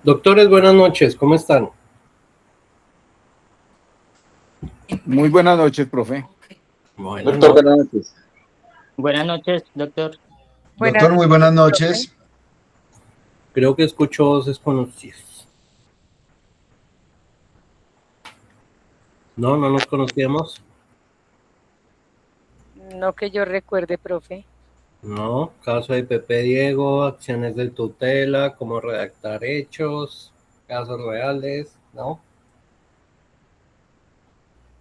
Doctores, buenas noches, ¿cómo están? Muy buenas noches, profe. Buenas Doctor, noches. buenas noches. Buenas noches, doctor. Doctor, Buenas muy buenas noches, profe. noches. Creo que escucho voces conocidas. No nos conocíamos. No que yo recuerde, profe. No, caso de Pepe Diego, acciones de tutela, cómo redactar hechos, casos reales, ¿no?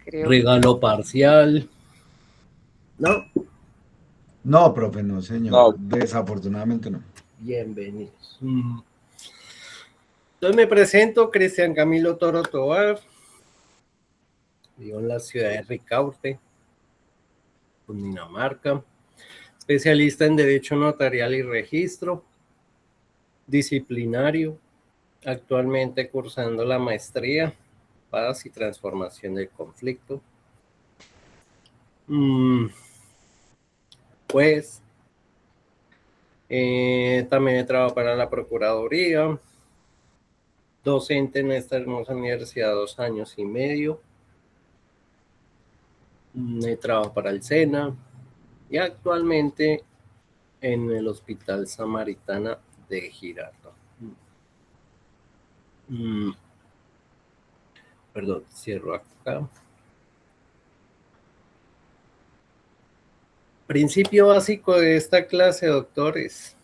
Creo que Regalo parcial, ¿no? No, profe, no, señor. No, Desafortunadamente no. Bienvenidos. Entonces me presento, Cristian Camilo Toro Tobar, vivo en la ciudad de Ricaurte, Cundinamarca, especialista en Derecho Notarial y Registro, disciplinario, actualmente cursando la maestría Paz y Transformación del Conflicto. Pues también he trabajado para la Procuraduría, docente en esta hermosa universidad 2 años y medio. He trabajado para el SENA y actualmente en el Hospital Samaritana de Girardot. Perdón, cierro acá. Principio básico de esta clase, doctores.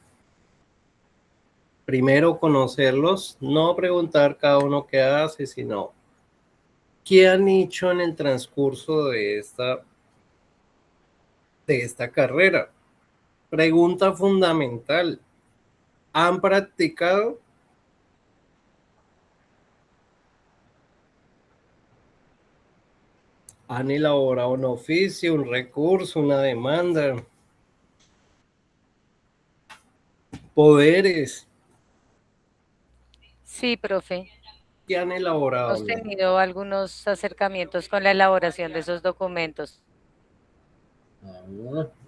Primero conocerlos, no preguntar cada uno qué hace, sino qué han hecho en el transcurso de esta carrera. Pregunta fundamental. ¿Han practicado? ¿Han elaborado un oficio, un recurso, una demanda? ¿Poderes? sí, profe. ¿Qué han elaborado? Hemos tenido algunos acercamientos con la elaboración de esos documentos.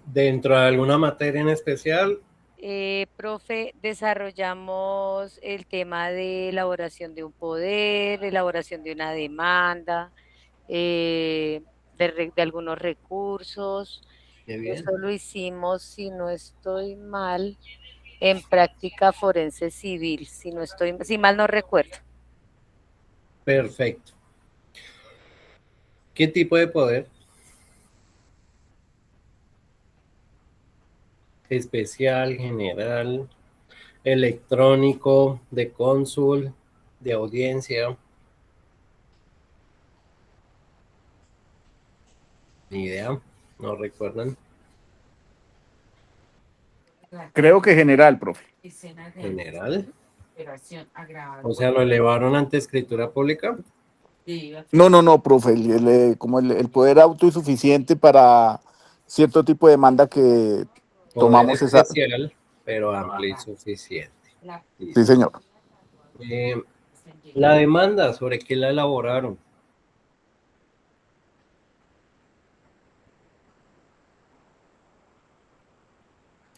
¿Dentro de alguna materia en especial? Profe, desarrollamos el tema de elaboración de un poder, elaboración de una demanda, de algunos recursos. Qué bien. Eso lo hicimos, si no estoy mal, en práctica forense civil, si mal no recuerdo. Perfecto. ¿Qué tipo de poder? Especial, general, electrónico, de cónsul, de audiencia. Ni idea, no recuerdan. Creo que general, profe. General. O sea, lo elevaron ante escritura pública. No, profe. Como el poder autosuficiente para cierto tipo de demanda que Poder tomamos esa. especial, pero amplio y suficiente. Sí, señor. Eh, la demanda, ¿sobre qué la elaboraron?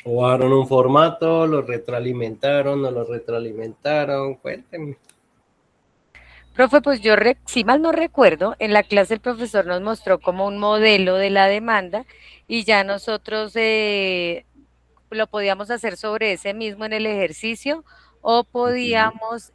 ¿Jugaron un formato? ¿Lo retroalimentaron? ¿No lo retroalimentaron? Cuéntenme. Profe, pues si mal no recuerdo, en la clase el profesor nos mostró como un modelo de la demanda y ya nosotros lo podíamos hacer sobre ese mismo en el ejercicio o podíamos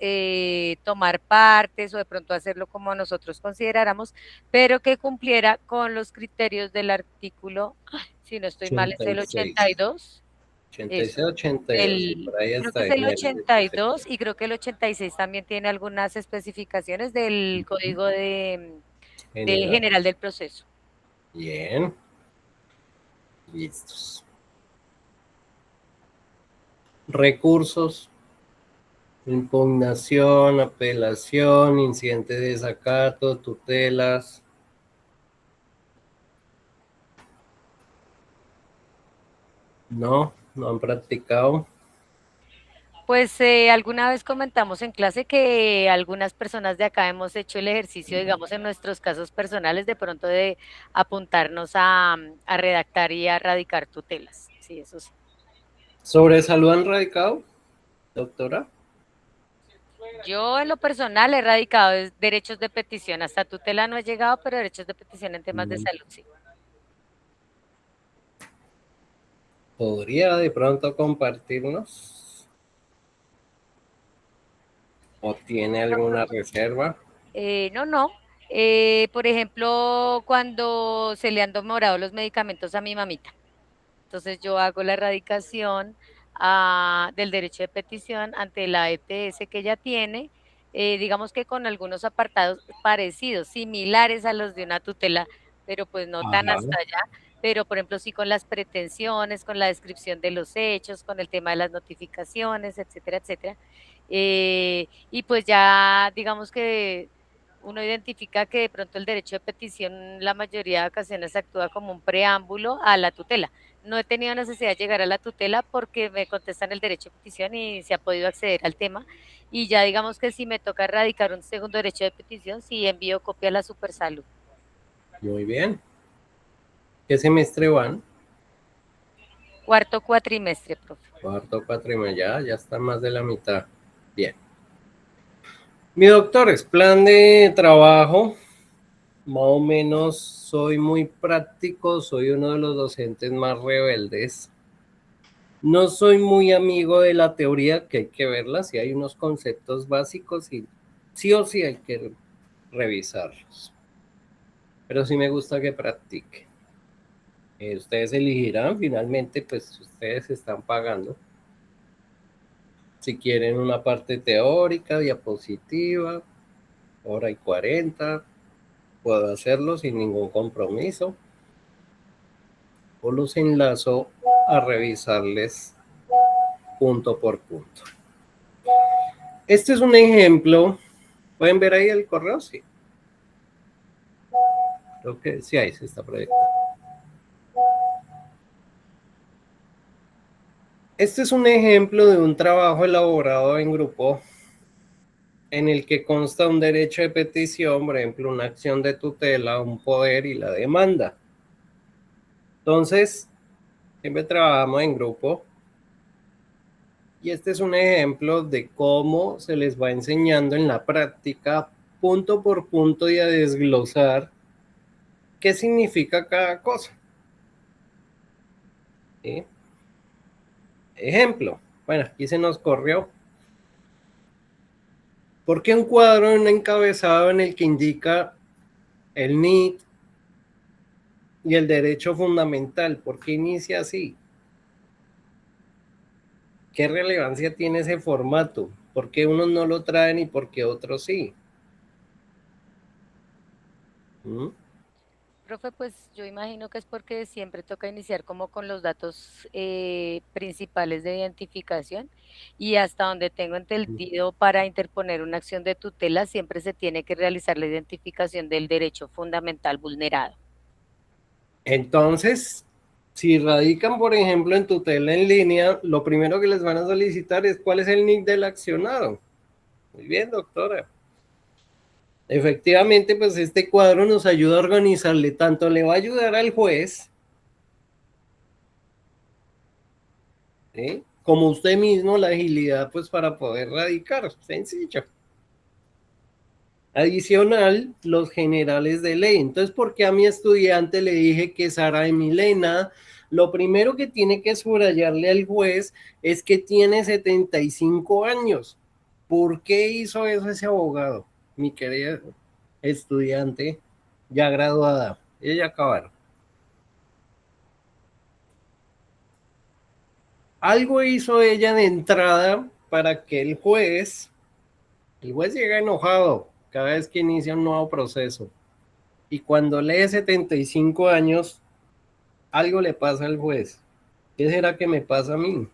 tomar partes o de pronto hacerlo como nosotros consideráramos, pero que cumpliera con los criterios del artículo, si no estoy mal, es el 86. 82. 86, Eso. 82, y por ahí Creo que está. es el 82 y creo que el 86 también tiene algunas especificaciones del Código de General. General del Proceso. Bien. Listos. Recursos. Impugnación, apelación, incidente de desacato, tutelas. No han practicado. Pues alguna vez comentamos en clase que algunas personas de acá hemos hecho el ejercicio, digamos, en nuestros casos personales, de pronto de apuntarnos a redactar y a radicar tutelas. Sí, eso sí. ¿Sobre salud han radicado, doctora? Yo en lo personal he radicado derechos de petición, hasta tutela no he llegado, pero derechos de petición en temas de salud, sí. ¿Podría de pronto compartirnos? ¿O tiene alguna reserva? No. Por ejemplo, cuando se le han demorado los medicamentos a mi mamita. Entonces yo hago la erradicación del derecho de petición ante la EPS que ella tiene, digamos que con algunos apartados parecidos, similares a los de una tutela, pero pues no tan Ajá. hasta allá. Pero, por ejemplo, sí con las pretensiones, con la descripción de los hechos, con el tema de las notificaciones, etcétera, etcétera. Y pues ya, digamos que uno identifica que de pronto el derecho de petición la mayoría de ocasiones actúa como un preámbulo a la tutela. No he tenido necesidad de llegar a la tutela porque me contestan el derecho de petición y se ha podido acceder al tema. Y ya digamos que si me toca erradicar un segundo derecho de petición, sí envío copia a la Supersalud. Muy bien. ¿Qué semestre van? Cuarto cuatrimestre, profe. Cuarto cuatrimestre, ya está más de la mitad. Bien. Mi doctor, es plan de trabajo. Más o menos soy muy práctico, soy uno de los docentes más rebeldes. No soy muy amigo de la teoría, que hay que verla, si hay unos conceptos básicos y sí o sí hay que revisarlos. Pero sí me gusta que practique. Ustedes elegirán, finalmente, pues ustedes están pagando. Si quieren una parte teórica, diapositiva, hora y 40, puedo hacerlo sin ningún compromiso. O los enlazo a revisarles punto por punto. Este es un ejemplo. ¿Pueden ver ahí el correo? Sí. Creo que sí, ahí se está proyectando. Este es un ejemplo de un trabajo elaborado en grupo en el que consta un derecho de petición, por ejemplo, una acción de tutela, un poder y la demanda. Entonces, siempre trabajamos en grupo. Y este es un ejemplo de cómo se les va enseñando en la práctica, punto por punto, y a desglosar qué significa cada cosa. ¿Sí? Ejemplo. Bueno, aquí se nos corrió. ¿Por qué un cuadro en un encabezado en el que indica el NIT y el derecho fundamental? ¿Por qué inicia así? ¿Qué relevancia tiene ese formato? ¿Por qué unos no lo traen y por qué otros sí? ¿Mm? Profe, pues yo imagino que es porque siempre toca iniciar como con los datos principales de identificación y hasta donde tengo entendido para interponer una acción de tutela siempre se tiene que realizar la identificación del derecho fundamental vulnerado. Entonces, si radican, por ejemplo, en tutela en línea, lo primero que les van a solicitar es cuál es el NIC del accionado. Muy bien, doctora. Efectivamente, pues este cuadro nos ayuda a organizarle, tanto le va a ayudar al juez, ¿sí?, como usted mismo, la agilidad pues para poder radicar, sencillo. Adicional, los generales de ley. Entonces, ¿por qué a mi estudiante le dije que Sara Emilena? Lo primero que tiene que subrayarle al juez es que tiene 75 años. ¿Por qué hizo eso ese abogado? Mi querida estudiante ya graduada. Ella ya acabaron. Algo hizo ella de entrada para que el juez llega enojado cada vez que inicia un nuevo proceso. Y cuando lee 75 años, algo le pasa al juez. ¿Qué será que me pasa a mí?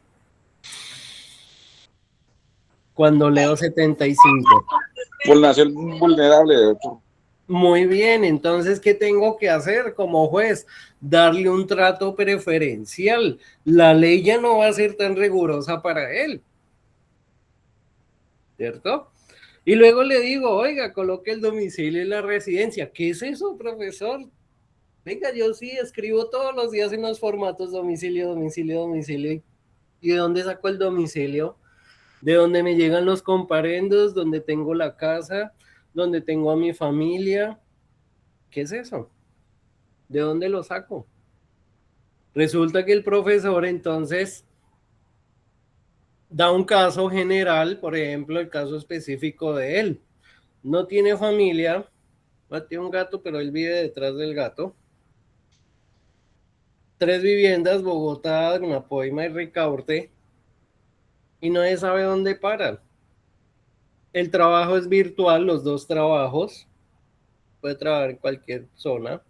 Cuando leo 75. Población vulnerable, doctor. Muy bien, entonces, ¿qué tengo que hacer como juez? Darle un trato preferencial. La ley ya no va a ser tan rigurosa para él. ¿Cierto? Y luego le digo, oiga, coloque el domicilio y la residencia. ¿Qué es eso, profesor? Venga, yo sí escribo todos los días en los formatos domicilio, domicilio, domicilio. ¿Y de dónde saco el domicilio? de donde me llegan los comparendos, donde tengo la casa, donde tengo a mi familia. ¿Qué es eso? ¿De dónde lo saco? Resulta que el profesor entonces da un caso general, por ejemplo, el caso específico de él. No tiene familia, tiene un gato, pero él vive detrás del gato. 3 viviendas, Bogotá, Napoima y Ricaurte, y no se sabe dónde para. El trabajo es virtual, los 2 trabajos. Puede trabajar en cualquier zona.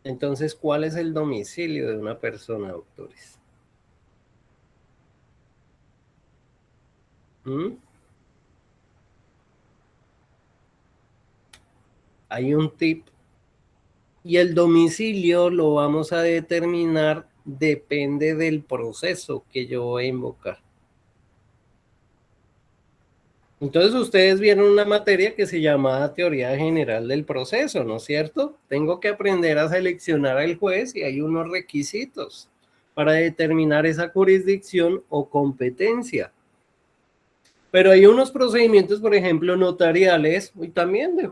Entonces, ¿cuál es el domicilio de una persona, doctores? Hay un tip. Y el domicilio lo vamos a determinar, depende del proceso que yo voy a invocar. Entonces ustedes vieron una materia que se llamaba teoría general del proceso, ¿no es cierto? Tengo que aprender a seleccionar al juez y hay unos requisitos para determinar esa jurisdicción o competencia. Pero hay unos procedimientos, por ejemplo, notariales y también de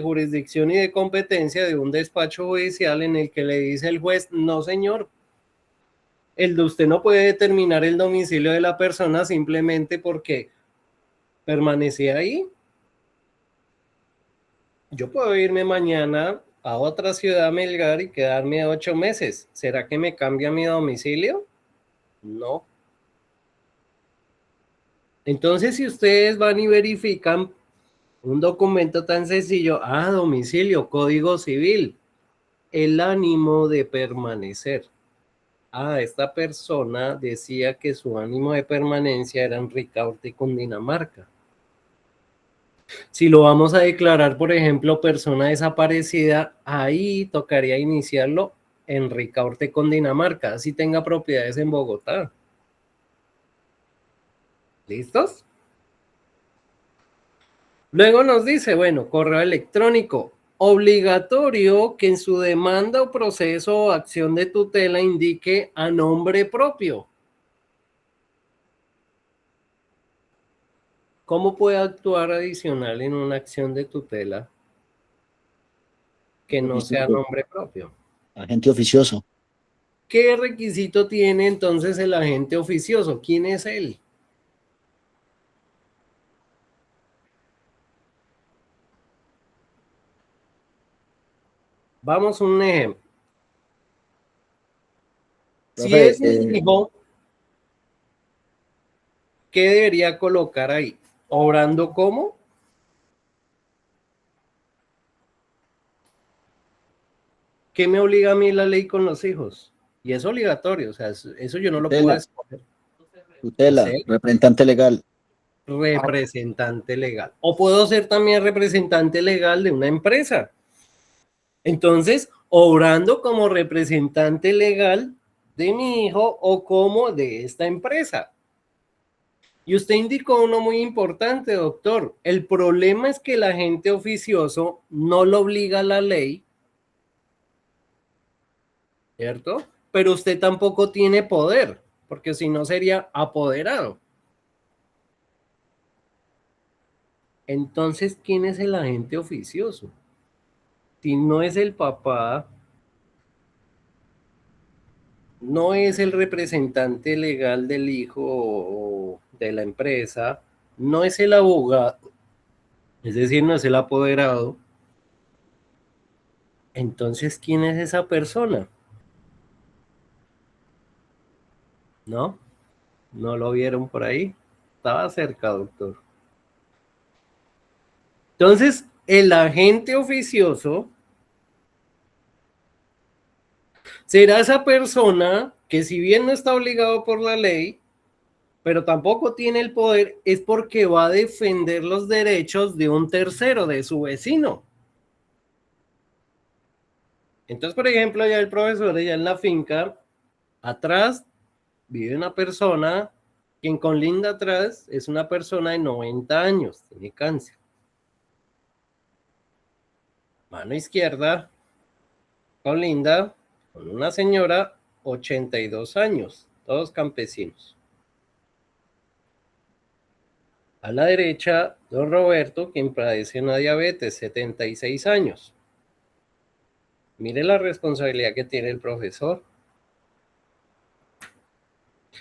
jurisdicción y de competencia de un despacho judicial en el que le dice el juez, no señor, usted no puede determinar el domicilio de la persona simplemente porque permanecía ahí. Yo puedo irme mañana a otra ciudad a Melgar y quedarme 8 meses. ¿Será que me cambia mi domicilio? No. Entonces, si ustedes van y verifican un documento tan sencillo, domicilio, código civil, el ánimo de permanecer. Esta persona decía que su ánimo de permanencia era en Ricaurte, Cundinamarca. Si lo vamos a declarar, por ejemplo, persona desaparecida, ahí tocaría iniciarlo en Ricaurte, Cundinamarca, así tenga propiedades en Bogotá. ¿Listos? Luego nos dice, bueno, correo electrónico, obligatorio que en su demanda o proceso o acción de tutela indique a nombre propio. ¿Cómo puede actuar adicional en una acción de tutela que no sea a nombre propio? Agente oficioso. ¿Qué requisito tiene entonces el agente oficioso? ¿Quién es él? Vamos a un ejemplo. Si es mi hijo, ¿qué debería colocar ahí? ¿Obrando cómo? ¿Qué me obliga a mí la ley con los hijos? Y es obligatorio, o sea, eso yo no lo puedo escoger. Tutela, representante legal. Representante legal. O puedo ser también representante legal de una empresa. Entonces, obrando como representante legal de mi hijo o como de esta empresa. Y usted indicó uno muy importante, doctor. El problema es que el agente oficioso no lo obliga a la ley, ¿cierto? Pero usted tampoco tiene poder, porque si no sería apoderado. Entonces, ¿quién es el agente oficioso? Si no es el papá, no es el representante legal del hijo o de la empresa, no es el abogado, es decir, no es el apoderado. Entonces, ¿quién es esa persona? ¿No? ¿No lo vieron por ahí? Estaba cerca, doctor. Entonces, el agente oficioso será esa persona que si bien no está obligado por la ley, pero tampoco tiene el poder, es porque va a defender los derechos de un tercero, de su vecino. Entonces, por ejemplo, allá el profesor, allá en la finca, atrás vive una persona, quien colinda atrás es una persona de 90 años, tiene cáncer. Mano izquierda, colinda con una señora, 82 años, todos campesinos. A la derecha, don Roberto, quien padece una diabetes, 76 años. Mire la responsabilidad que tiene el profesor.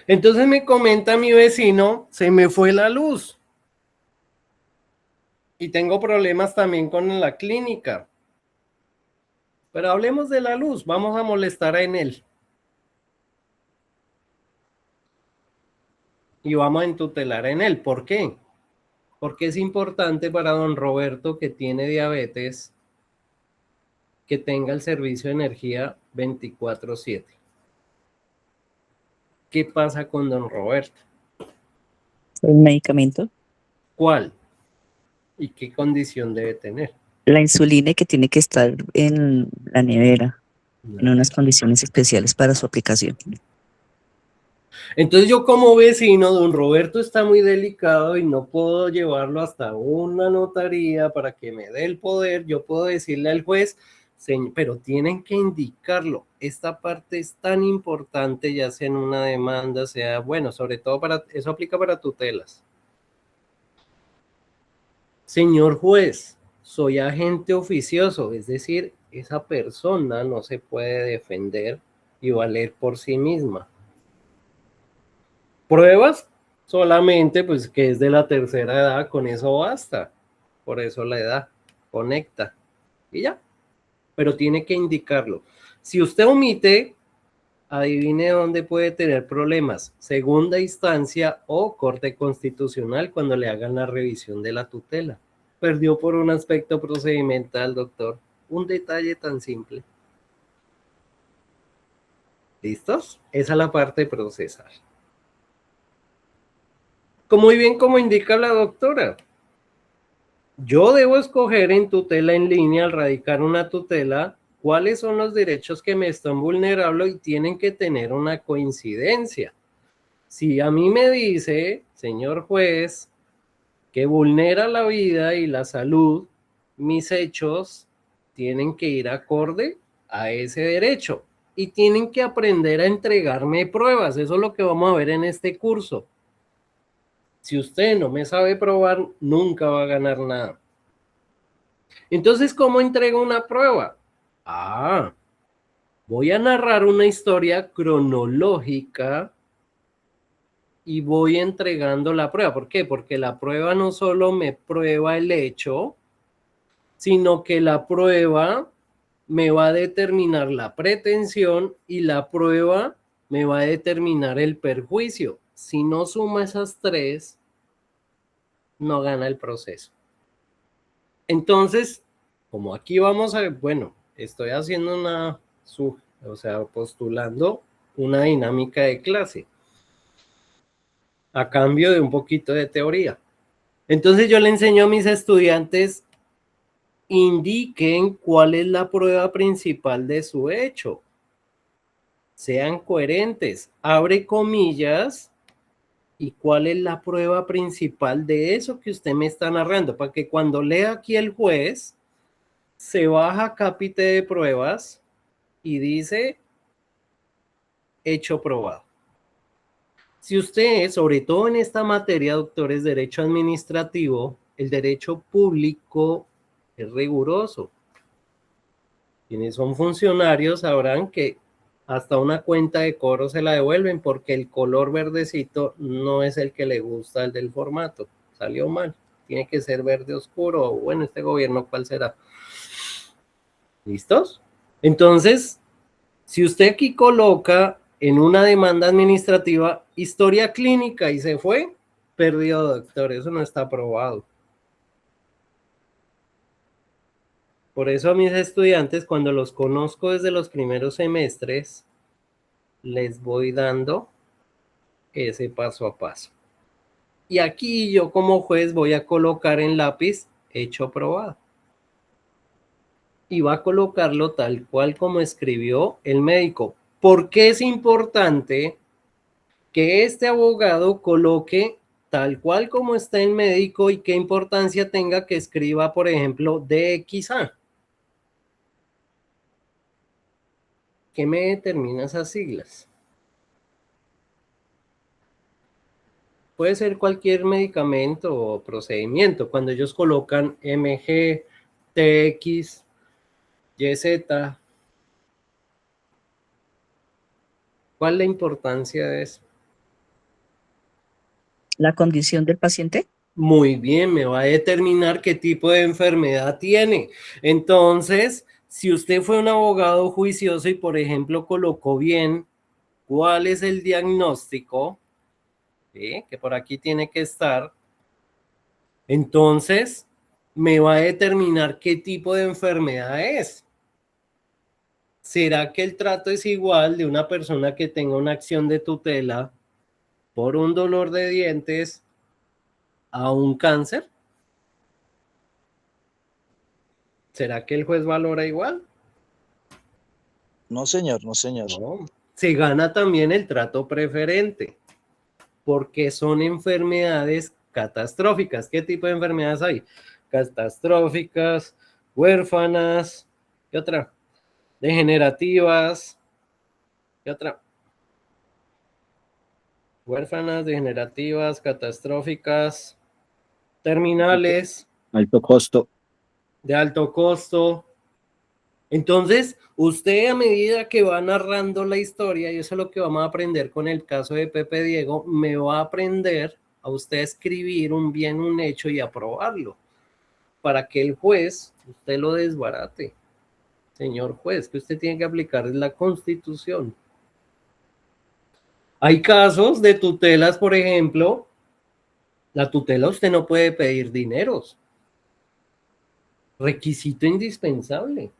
Entonces me comenta mi vecino, se me fue la luz. Y tengo problemas también con la clínica. Pero hablemos de la luz, vamos a molestar en él. Y vamos a entutelar en él. ¿Por qué? Porque es importante para don Roberto, que tiene diabetes, que tenga el servicio de energía 24/7. ¿Qué pasa con don Roberto? ¿El medicamento? ¿Cuál? ¿Y qué condición debe tener? La insulina, que tiene que estar en la nevera, en unas condiciones especiales para su aplicación. Entonces yo como vecino, don Roberto está muy delicado y no puedo llevarlo hasta una notaría para que me dé el poder. Yo puedo decirle al juez, pero tienen que indicarlo. Esta parte es tan importante, ya sea en una demanda, sea, bueno, sobre todo eso aplica para tutelas. Señor juez, soy agente oficioso, es decir, esa persona no se puede defender y valer por sí misma. Pruebas solamente, pues, que es de la tercera edad, con eso basta. Por eso la edad conecta y ya. Pero tiene que indicarlo. Si usted omite, adivine dónde puede tener problemas. Segunda instancia o Corte Constitucional cuando le hagan la revisión de la tutela. Perdió por un aspecto procedimental, doctor. Un detalle tan simple. ¿Listos? Esa es la parte procesal. Muy bien, como indica la doctora. Yo debo escoger en tutela en línea, al radicar una tutela, cuáles son los derechos que me están vulnerando y tienen que tener una coincidencia. Si a mí me dice, señor juez, que vulnera la vida y la salud, mis hechos tienen que ir acorde a ese derecho y tienen que aprender a entregarme pruebas. Eso es lo que vamos a ver en este curso. Si usted no me sabe probar, nunca va a ganar nada. Entonces, ¿cómo entrego una prueba? Voy a narrar una historia cronológica y voy entregando la prueba. ¿Por qué? Porque la prueba no solo me prueba el hecho, sino que la prueba me va a determinar la pretensión y la prueba me va a determinar el perjuicio. Si no suma esas tres, no gana el proceso. Entonces, como aquí vamos a ver, bueno, estoy haciendo postulando una dinámica de clase a cambio de un poquito de teoría. Entonces yo le enseño a mis estudiantes, indiquen cuál es la prueba principal de su hecho. Sean coherentes, abre comillas, y cuál es la prueba principal de eso que usted me está narrando, para que cuando lea aquí el juez, se baja cápite de pruebas y dice hecho probado. Si usted, sobre todo en esta materia, doctores, derecho administrativo, el derecho público es riguroso. Quienes son funcionarios sabrán que hasta una cuenta de cobro se la devuelven porque el color verdecito no es el que le gusta al del formato. Salió mal. Tiene que ser verde oscuro. Bueno, este gobierno, ¿cuál será? ¿Listos? Entonces, si usted aquí coloca en una demanda administrativa historia clínica y se fue, perdió, doctor. Eso no está aprobado. Por eso a mis estudiantes, cuando los conozco desde los primeros semestres, les voy dando ese paso a paso. Y aquí yo como juez voy a colocar en lápiz hecho probado. Y va a colocarlo tal cual como escribió el médico. ¿Por qué es importante que este abogado coloque tal cual como está el médico y qué importancia tenga que escriba, por ejemplo, DXA? ¿Qué me determina esas siglas? puede ser cualquier medicamento o procedimiento. Cuando ellos colocan MG, TX, YZ, ¿cuál es la importancia de eso? La condición del paciente. Muy bien, me va a determinar qué tipo de enfermedad tiene. Entonces, si usted fue un abogado juicioso y, por ejemplo, colocó bien cuál es el diagnóstico, ¿sí?, que por aquí tiene que estar, entonces me va a determinar qué tipo de enfermedad es. ¿Será que el trato es igual de una persona que tenga una acción de tutela por un dolor de dientes a un cáncer? ¿Será que el juez valora igual? No, señor, no, señor. No. Se gana también el trato preferente, porque son enfermedades catastróficas. ¿Qué tipo de enfermedades hay? Catastróficas, huérfanas, ¿qué otra? Degenerativas, ¿qué otra? Huérfanas, degenerativas, catastróficas, terminales, Alto costo. de alto costo. Entonces, usted a medida que va narrando la historia, y eso es lo que vamos a aprender con el caso de Pepe Diego, me va a aprender a usted a escribir un bien, un hecho y aprobarlo, para que el juez, usted lo desbarate. Señor juez, que usted tiene que aplicar la Constitución. Hay casos de tutelas, por ejemplo, la tutela usted no puede pedir dineros. Requisito indispensable,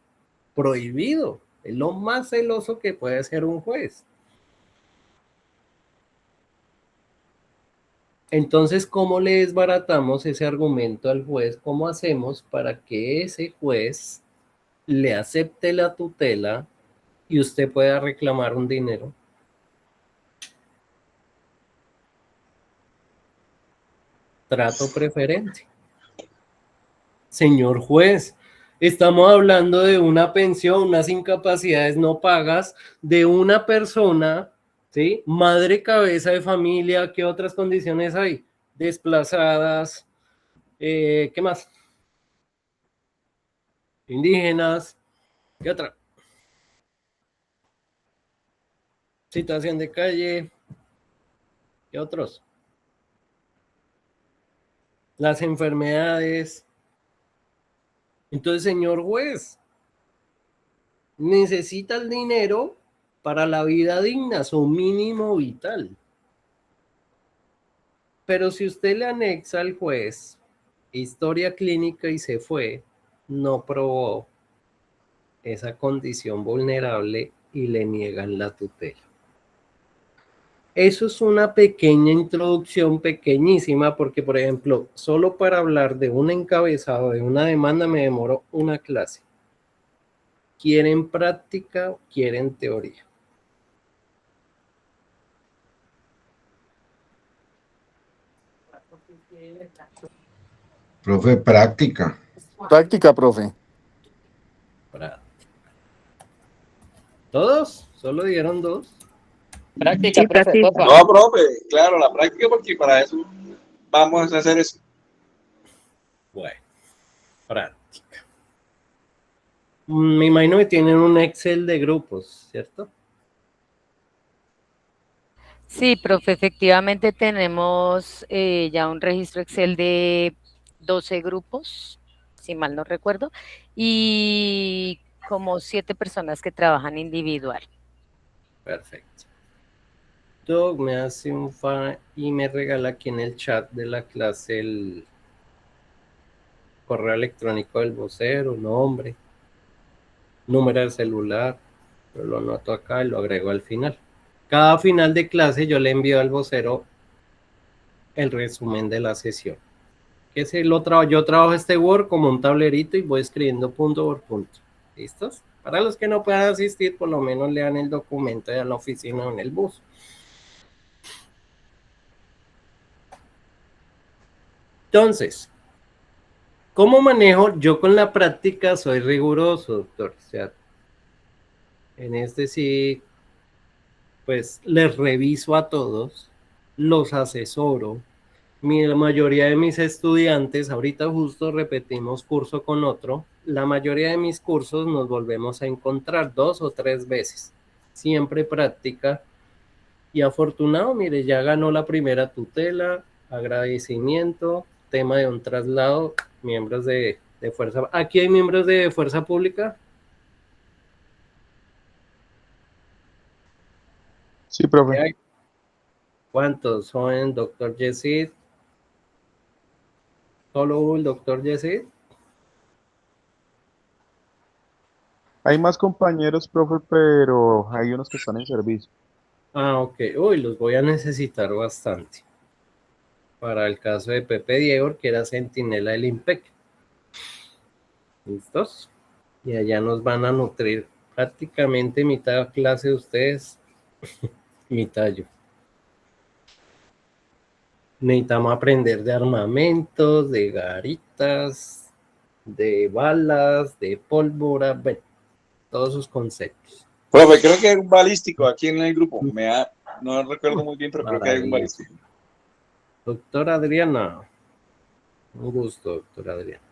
prohibido. Es lo más celoso que puede ser un juez. Entonces, ¿cómo le desbaratamos ese argumento al juez? ¿Cómo hacemos para que ese juez le acepte la tutela y usted pueda reclamar un dinero? Trato preferente. Señor juez, estamos hablando de una pensión, unas incapacidades no pagas de una persona, ¿sí? Madre cabeza de familia. ¿Qué otras condiciones hay? Desplazadas, ¿qué más? Indígenas, ¿qué otra? Situación de calle, ¿qué otros? Las enfermedades. Entonces, señor juez, necesita el dinero para la vida digna, su mínimo vital. Pero si usted le anexa al juez historia clínica y se fue, no probó esa condición vulnerable y le niegan la tutela. Eso es una pequeña introducción, pequeñísima, porque, por ejemplo, solo para hablar de un encabezado de una demanda me demoró una clase. ¿Quieren práctica o quieren teoría? Profe, práctica. Práctica, profe. Práctica. ¿Todos? ¿Solo dieron 2? Práctica, Sí, profe, práctica. porfa. No, profe, claro, la práctica, porque para eso vamos a hacer eso. Bueno, práctica. Me imagino que tienen un Excel de grupos, ¿cierto? Sí, profe, efectivamente tenemos ya un registro Excel de 12 grupos, si mal no recuerdo, y como 7 personas que trabajan individual. Perfecto. Doug me hace un favor y me regala aquí en el chat de la clase el correo electrónico del vocero, nombre, número de celular. Yo lo anoto acá y lo agrego al final. Cada final de clase yo le envío al vocero el resumen de la sesión. Que yo trabajo este Word como un tablerito y voy escribiendo punto por punto. ¿Listos? Para los que no puedan asistir, por lo menos lean el documento de la oficina o en el bus. Entonces, ¿cómo manejo? Yo con la práctica soy riguroso, doctor. O sea, en este pues les reviso a todos, los asesoro, La mayoría de mis estudiantes, ahorita justo repetimos curso con otro, la mayoría de mis cursos nos volvemos a encontrar 2 o 3 veces, siempre práctica, y afortunado, mire, ya ganó la primera tutela, agradecimiento, tema de un traslado, miembros de fuerza. ¿Aquí hay miembros de fuerza pública? Sí, profe. ¿Hay? ¿Cuántos son, doctor Yesid? ¿Solo el doctor Yesid? Hay más compañeros, profe, pero hay unos que están en servicio. Ah, ok. Uy, los voy a necesitar bastante. Para el caso de Pepe Diego, que era centinela del IMPEC. ¿Listos? Y allá nos van a nutrir prácticamente mitad clase de ustedes, mitad yo. Necesitamos aprender de armamentos, de garitas, de balas, de pólvora, bueno, todos sus conceptos. Profe, creo que hay un balístico aquí en el grupo. No recuerdo muy bien, pero creo que hay un balístico. Doctora Adriana. Un gusto, doctora Adriana.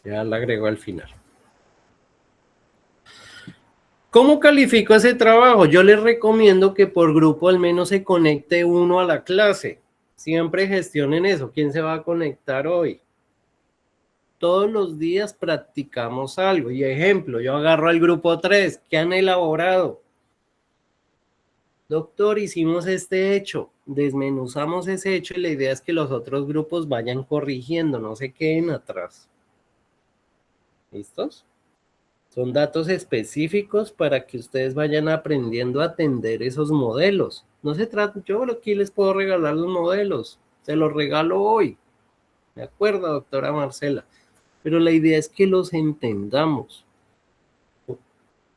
Ya la agrego al final. ¿Cómo califico ese trabajo? Yo les recomiendo que por grupo al menos se conecte uno a la clase. Siempre gestionen eso. ¿Quién se va a conectar hoy? Todos los días practicamos algo. Y ejemplo, yo agarro al grupo 3. ¿Qué han elaborado? Doctor, hicimos este hecho. Desmenuzamos ese hecho y la idea es que los otros grupos vayan corrigiendo, no se queden atrás. ¿Listos? Son datos específicos para que ustedes vayan aprendiendo a atender esos modelos. No se trata, yo aquí les puedo regalar los modelos, se los regalo hoy. ¿De acuerdo, doctora Marcela? Pero la idea es que los entendamos.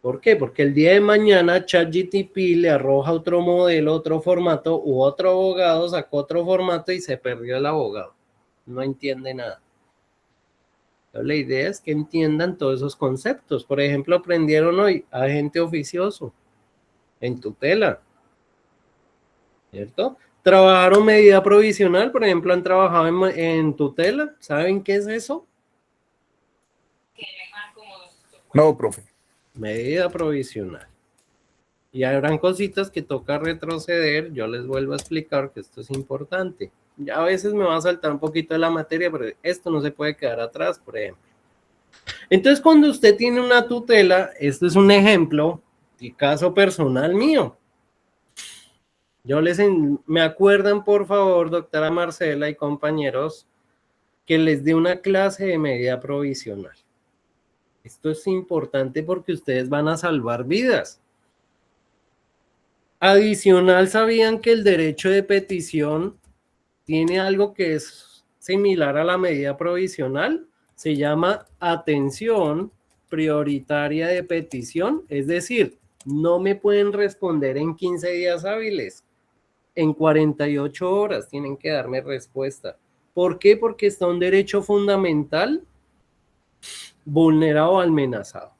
¿Por qué? Porque el día de mañana ChatGPT le arroja otro modelo, otro formato, u otro abogado sacó otro formato y se perdió el abogado. No entiende nada. Entonces, la idea es que entiendan todos esos conceptos. Por ejemplo, aprendieron hoy agente oficioso en tutela, ¿cierto? Trabajaron medida provisional, por ejemplo, han trabajado en tutela. ¿Saben qué es eso? No, profe. Medida provisional. Y habrán cositas que toca retroceder. Yo les vuelvo a explicar que esto es importante. Ya a veces me va a saltar un poquito de la materia, pero esto no se puede quedar atrás, por ejemplo. Entonces, cuando usted tiene una tutela, esto es un ejemplo de caso personal mío. Me acuerdan, por favor, doctora Marcela y compañeros, que les dé una clase de medida provisional. Esto es importante porque ustedes van a salvar vidas. Adicional, ¿sabían que el derecho de petición tiene algo que es similar a la medida provisional? Se llama atención prioritaria de petición, es decir, no me pueden responder en 15 días hábiles, en 48 horas tienen que darme respuesta. ¿Por qué? Porque está un derecho fundamental vulnerado o amenazado.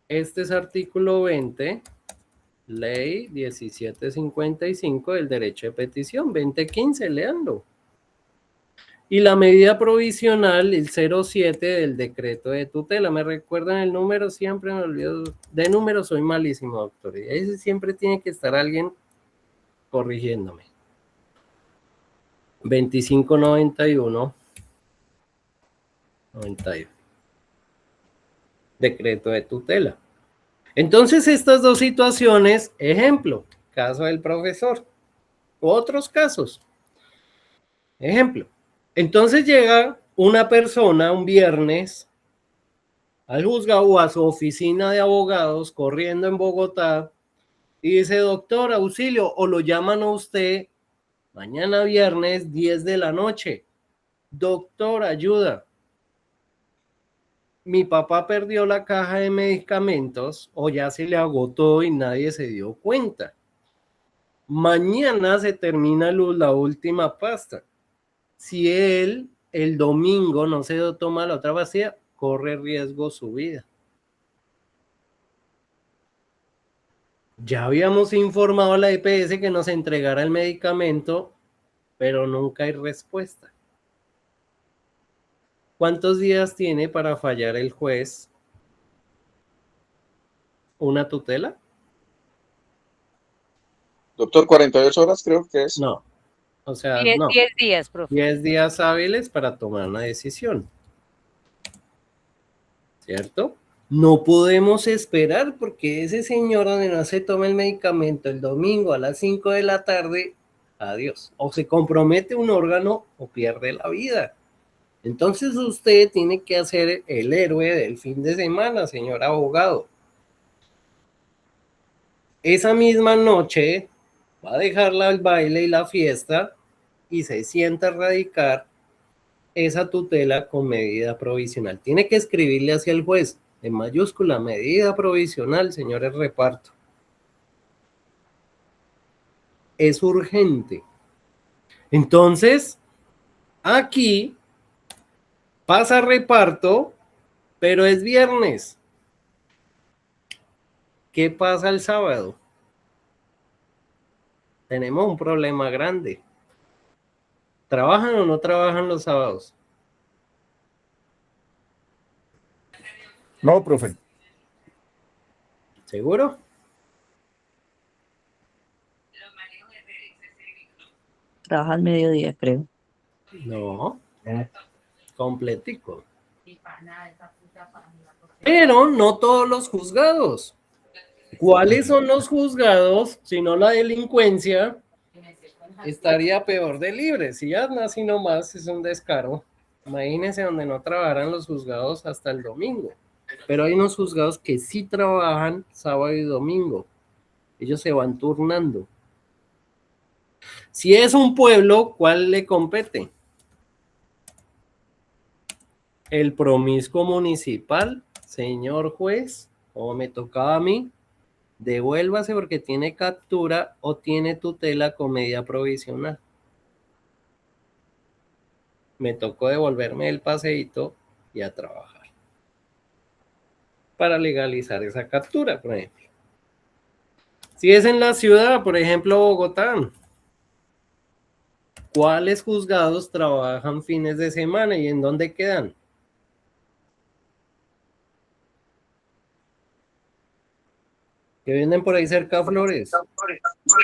Este es artículo 20, ley 1755 del derecho de petición, 2015, léanlo. Y la medida provisional, el 07 del decreto de tutela. ¿Me recuerdan el número? Siempre me olvido. De números soy malísimo, doctor. Y ahí siempre tiene que estar alguien corrigiéndome. 2591. 91. Decreto de tutela. Entonces, estas dos situaciones, ejemplo, caso del profesor, otros casos. Ejemplo. Entonces llega una persona un viernes al juzgado o a su oficina de abogados corriendo en Bogotá y dice, doctor, auxilio, o lo llaman a usted mañana viernes 10 de la noche. Doctor, ayuda. Mi papá perdió la caja de medicamentos o ya se le agotó y nadie se dio cuenta. Mañana se termina la última pasta. Si él el domingo no se toma la otra vacía, corre riesgo su vida. Ya habíamos informado a la EPS que nos entregara el medicamento, pero nunca hay respuesta. ¿Cuántos días tiene para fallar el juez una tutela? Doctor, 48 horas creo que es. No. O sea, 10 no. 10 días, profe. 10 días hábiles para tomar una decisión. ¿Cierto? No podemos esperar porque ese señor donde no se toma el medicamento el domingo a las 5 de la tarde, adiós. O se compromete un órgano o pierde la vida. Entonces usted tiene que hacer el héroe del fin de semana, señor abogado. Esa misma noche va a dejarla al baile y la fiesta y se sienta a radicar esa tutela con medida provisional. Tiene que escribirle hacia el juez, en mayúscula, medida provisional, señores reparto. Es urgente. Entonces, aquí pasa reparto, pero es viernes. ¿Qué pasa el sábado? Tenemos un problema grande. ¿Trabajan o no trabajan los sábados? No, profe. ¿Seguro? Trabaja al mediodía, creo. No. Completico. Pero no todos los juzgados. ¿Cuáles son los juzgados? Si no, la delincuencia estaría peor de libre. Si ya así nomás es un descaro. Imagínense donde no trabajarán los juzgados hasta el domingo. Pero hay unos juzgados que sí trabajan sábado y domingo. Ellos se van turnando. Si es un pueblo, ¿cuál le compete? El promiscuo municipal, señor juez, o me tocaba a mí, devuélvase porque tiene captura o tiene tutela con medida provisional. Me tocó devolverme el paseíto y a trabajar para legalizar esa captura, por ejemplo. Si es en la ciudad, por ejemplo, Bogotá, ¿cuáles juzgados trabajan fines de semana y en dónde quedan? Que vienen por ahí cerca a Flores.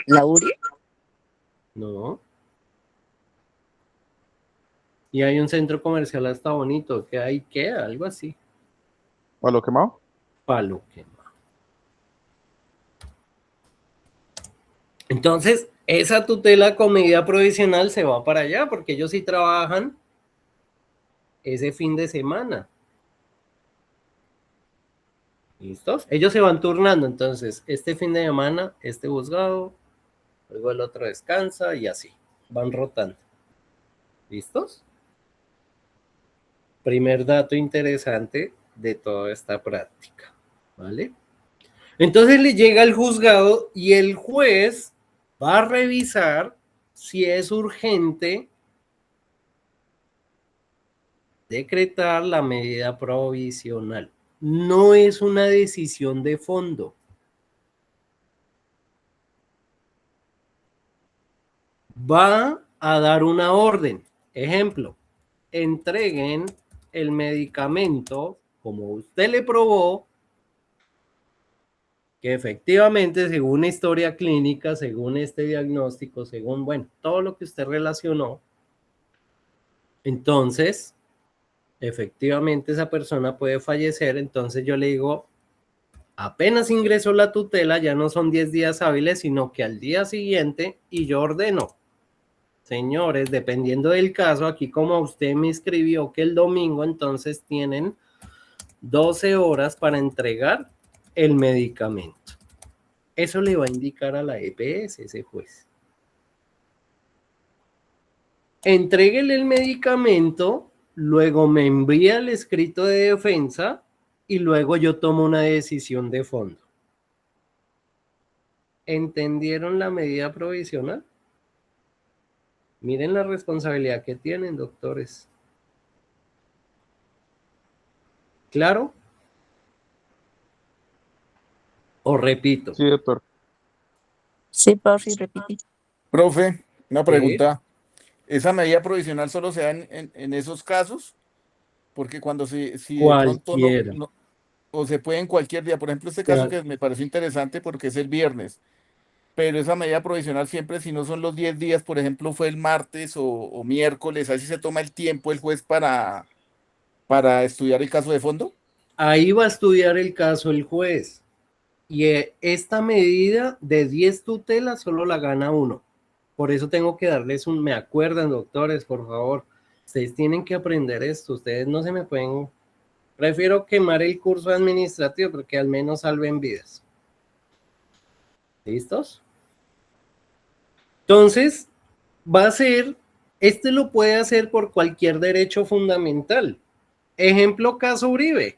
¿La URI? No. Y hay un centro comercial hasta bonito, que ahí queda, algo así. ¿Palo quemado? Palo quemado. Entonces, esa tutela con medida provisional se va para allá, porque ellos sí trabajan ese fin de semana. ¿Listos? Ellos se van turnando, entonces, este fin de semana, este juzgado, luego el otro descansa y así, van rotando. ¿Listos? Primer dato interesante de toda esta práctica, ¿vale? Entonces le llega al juzgado y el juez va a revisar si es urgente decretar la medida provisional. No es una decisión de fondo. Va a dar una orden. Ejemplo, entreguen el medicamento como usted le probó, que efectivamente, según una historia clínica, según este diagnóstico, según, bueno, todo lo que usted relacionó, entonces, efectivamente esa persona puede fallecer. Entonces yo le digo, apenas ingresó la tutela, ya no son 10 días hábiles, sino que al día siguiente, y yo ordeno, señores, dependiendo del caso, aquí como usted me escribió que el domingo, entonces tienen 12 horas para entregar el medicamento. Eso le va a indicar a la EPS, ese juez. Entréguele el medicamento, luego me envía el escrito de defensa y luego yo tomo una decisión de fondo. ¿Entendieron la medida provisional? Miren la responsabilidad que tienen, doctores. ¿Claro? O repito. Sí, doctor. Sí, profe, repite. Profe, una Sí. pregunta. ¿Esa medida provisional solo se da en esos casos? Porque cuando si de pronto Cualquiera. o se puede en cualquier día, por ejemplo, este caso que me pareció interesante porque es el viernes, pero esa medida provisional siempre, si no son los 10 días, por ejemplo, fue el martes o miércoles, así se toma el tiempo el juez para estudiar el caso de fondo. Ahí va a estudiar el caso el juez. Y esta medida de 10 tutelas solo la gana uno. Por eso tengo que darles me acuerdan, doctores, por favor. Ustedes tienen que aprender esto. Ustedes no se me pueden... Prefiero quemar el curso administrativo porque al menos salven vidas. ¿Listos? Entonces, va a ser... Este lo puede hacer por cualquier derecho fundamental. Ejemplo, caso Uribe.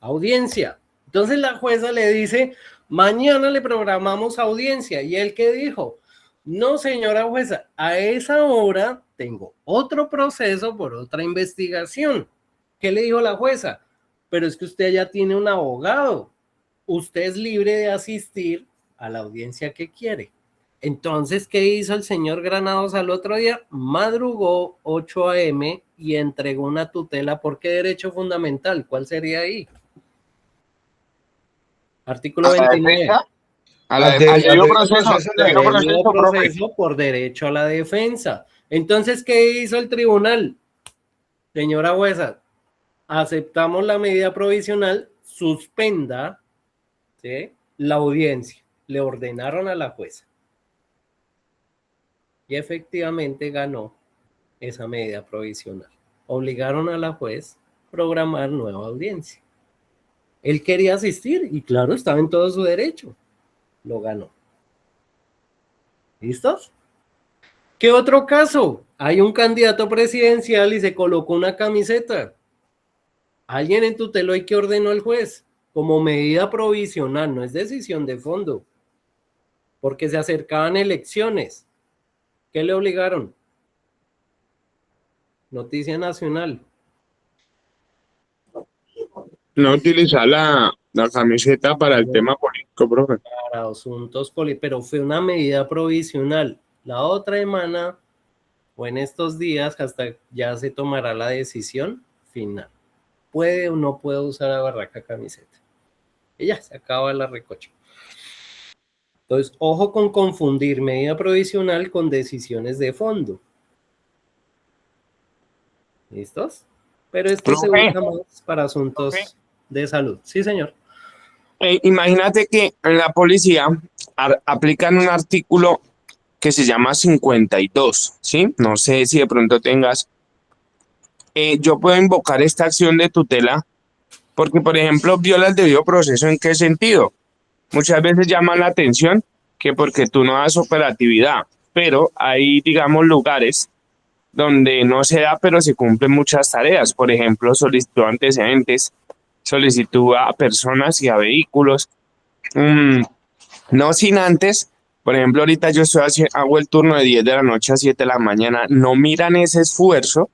Audiencia. Entonces la jueza le dice, mañana le programamos audiencia. ¿Y él qué dijo? No, señora jueza, a esa hora tengo otro proceso por otra investigación. ¿Qué le dijo la jueza? Pero es que usted ya tiene un abogado. Usted es libre de asistir a la audiencia que quiere. Entonces, ¿qué hizo el señor Granados al otro día? Madrugó 8 a.m. y entregó una tutela. ¿Por qué derecho fundamental? ¿Cuál sería ahí? Artículo 29. Al debido proceso, Por derecho a la defensa. Entonces, ¿qué hizo el tribunal? Señora jueza, aceptamos la medida provisional, suspenda, ¿sí?, la audiencia. Le ordenaron a la jueza. Y efectivamente ganó esa medida provisional. Obligaron a la juez a programar nueva audiencia. Él quería asistir y claro, estaba en todo su derecho. Lo ganó. ¿Listos? ¿Qué otro caso? Hay un candidato presidencial y se colocó una camiseta. Alguien entuteló y que ordenó el juez como medida provisional, no es decisión de fondo, porque se acercaban elecciones. ¿Qué le obligaron? Noticia nacional. no utilizar la camiseta para el tema político, profe. Para asuntos políticos, pero fue una medida provisional. La otra semana o en estos días hasta ya se tomará la decisión final. ¿Puede o no puede usar la barraca camiseta? Y ya, se acaba la recocha. Entonces, ojo con confundir medida provisional con decisiones de fondo. ¿Listos? Pero esto se usa más para asuntos de salud. Sí, señor. Imagínate que en la policía aplican un artículo que se llama 52, ¿sí? No sé si de pronto tengas. Yo puedo invocar esta acción de tutela porque, por ejemplo, viola el debido proceso. ¿En qué sentido? Muchas veces llaman la atención que porque tú no das operatividad, pero hay, digamos, lugares donde no se da, pero se cumplen muchas tareas. Por ejemplo, solicitud de antecedentes, solicitud a personas y a vehículos. No sin antes, por ejemplo, ahorita yo hago el turno de 10 de la noche a 7 de la mañana. No miran ese esfuerzo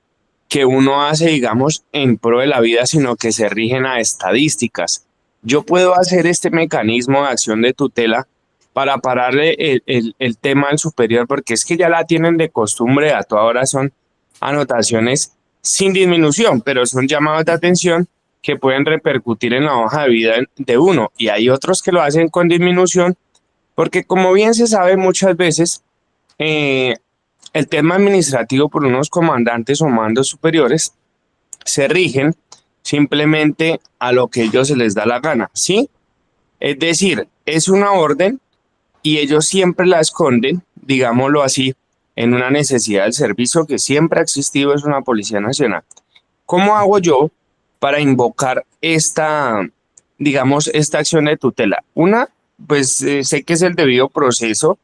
que uno hace, digamos, en pro de la vida, sino que se rigen a estadísticas. Yo puedo hacer este mecanismo de acción de tutela para pararle el tema al superior, porque es que ya la tienen de costumbre, a toda hora son anotaciones sin disminución, pero son llamados de atención que pueden repercutir en la hoja de vida de uno, y hay otros que lo hacen con disminución, porque como bien se sabe muchas veces, el tema administrativo por unos comandantes o mandos superiores se rigen simplemente a lo que ellos se les da la gana, ¿sí? Es decir, es una orden y ellos siempre la esconden, digámoslo así, en una necesidad del servicio que siempre ha existido, es una Policía Nacional. ¿Cómo hago yo para invocar esta, digamos, esta acción de tutela? Una, pues sé que es el debido proceso,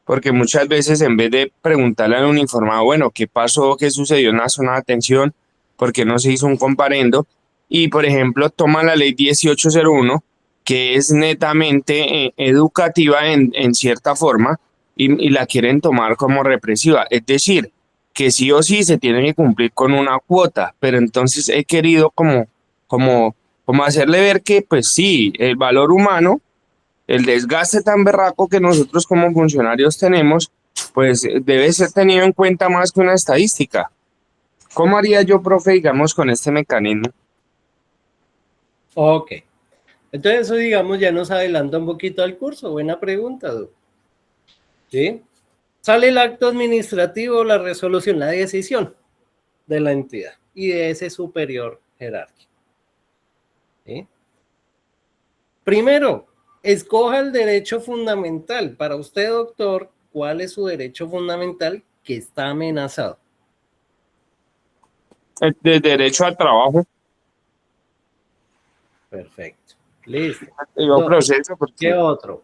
porque muchas veces en vez de preguntarle al uniformado, bueno, ¿qué pasó? ¿Qué sucedió en la zona de atención? ¿Por qué no se hizo un comparendo? Y, por ejemplo, toma la ley 1801, que es netamente educativa en cierta forma, y la quieren tomar como represiva. Es decir, que sí o sí se tiene que cumplir con una cuota, pero entonces he querido como hacerle ver que, pues sí, el valor humano el desgaste tan berraco que nosotros como funcionarios tenemos, pues debe ser tenido en cuenta más que una estadística. ¿Cómo haría yo, profe, digamos, con este mecanismo? Ok. Entonces eso, digamos, ya nos adelanta un poquito al curso. Buena pregunta, Doc. ¿Sí? Sale el acto administrativo, la resolución, la decisión de la entidad y de ese superior jerárquico. ¿Sí? Primero, escoja el derecho fundamental. Para usted, doctor, ¿cuál es su derecho fundamental que está amenazado? El de derecho al trabajo. Perfecto. Listo. Debido proceso, porque ¿Qué otro?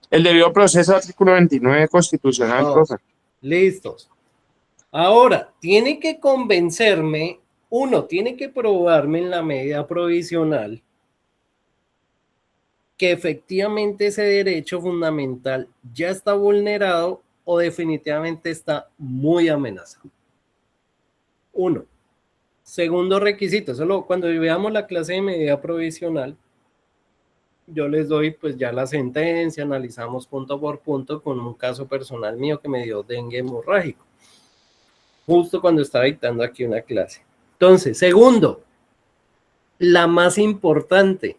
el debido proceso, artículo 29 constitucional, profe. Listos. Ahora, tiene que convencerme, tiene que probarme en la medida provisional que efectivamente ese derecho fundamental ya está vulnerado o definitivamente está muy amenazado. 1. Segundo requisito, solo cuando veamos la clase de medida provisional, yo les doy pues ya la sentencia, analizamos punto por punto con un caso personal mío que me dio dengue hemorrágico, justo cuando estaba dictando aquí una clase. Entonces, segundo, la más importante,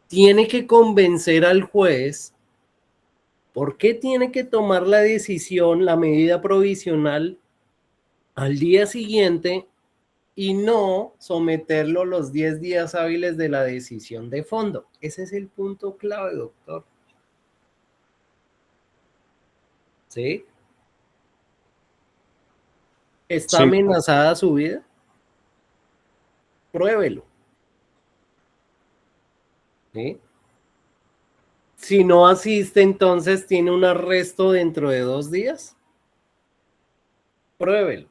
tiene que convencer al juez. ¿Por qué tiene que tomar la decisión, la medida provisional al día siguiente y no someterlo los 10 días hábiles de la decisión de fondo? Ese es el punto clave, doctor. ¿Sí? ¿Está amenazada su vida? Pruébelo. ¿Sí? Si no asiste, entonces tiene un arresto dentro de 2 días. Pruébelo.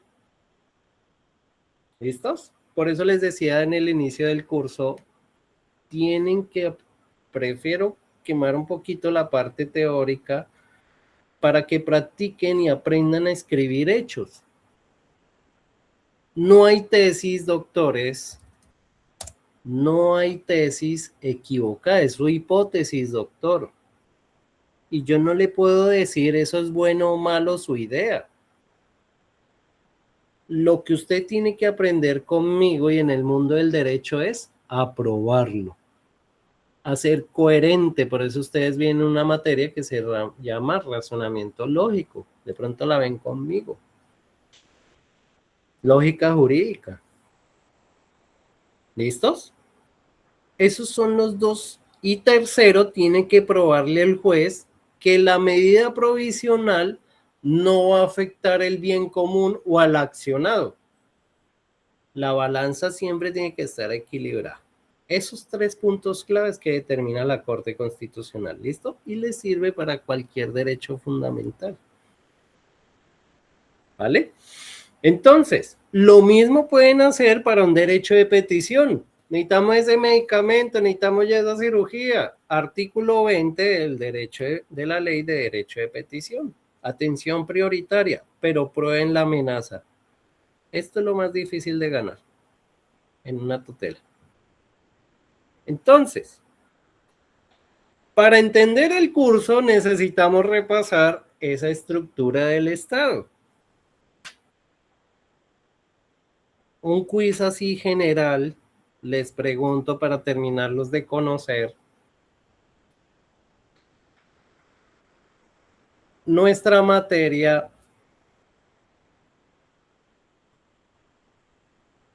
¿Listos? Por eso les decía en el inicio del curso, prefiero quemar un poquito la parte teórica para que practiquen y aprendan a escribir hechos. No hay tesis, doctores, no hay tesis equivocada, es su hipótesis, doctor. Y yo no le puedo decir eso es bueno o malo su idea. Lo que usted tiene que aprender conmigo y en el mundo del derecho es aprobarlo, a ser coherente. Por eso ustedes ven una materia que se llama razonamiento lógico. De pronto la ven conmigo. Lógica jurídica. ¿Listos? Esos son los dos. Y tercero, tiene que probarle al juez que la medida provisional no va a afectar el bien común o al accionado. La balanza siempre tiene que estar equilibrada. Esos 3 puntos claves que determina la Corte Constitucional. ¿Listo? Y les sirve para cualquier derecho fundamental. ¿Vale? Entonces, lo mismo pueden hacer para un derecho de petición. Necesitamos ese medicamento, necesitamos ya esa cirugía. Artículo 20 del derecho de la ley de derecho de petición. Atención prioritaria, pero prueben la amenaza. Esto es lo más difícil de ganar en una tutela. Entonces, para entender el curso necesitamos repasar esa estructura del Estado. Un quiz así general, les pregunto para terminarlos de conocer. Nuestra materia,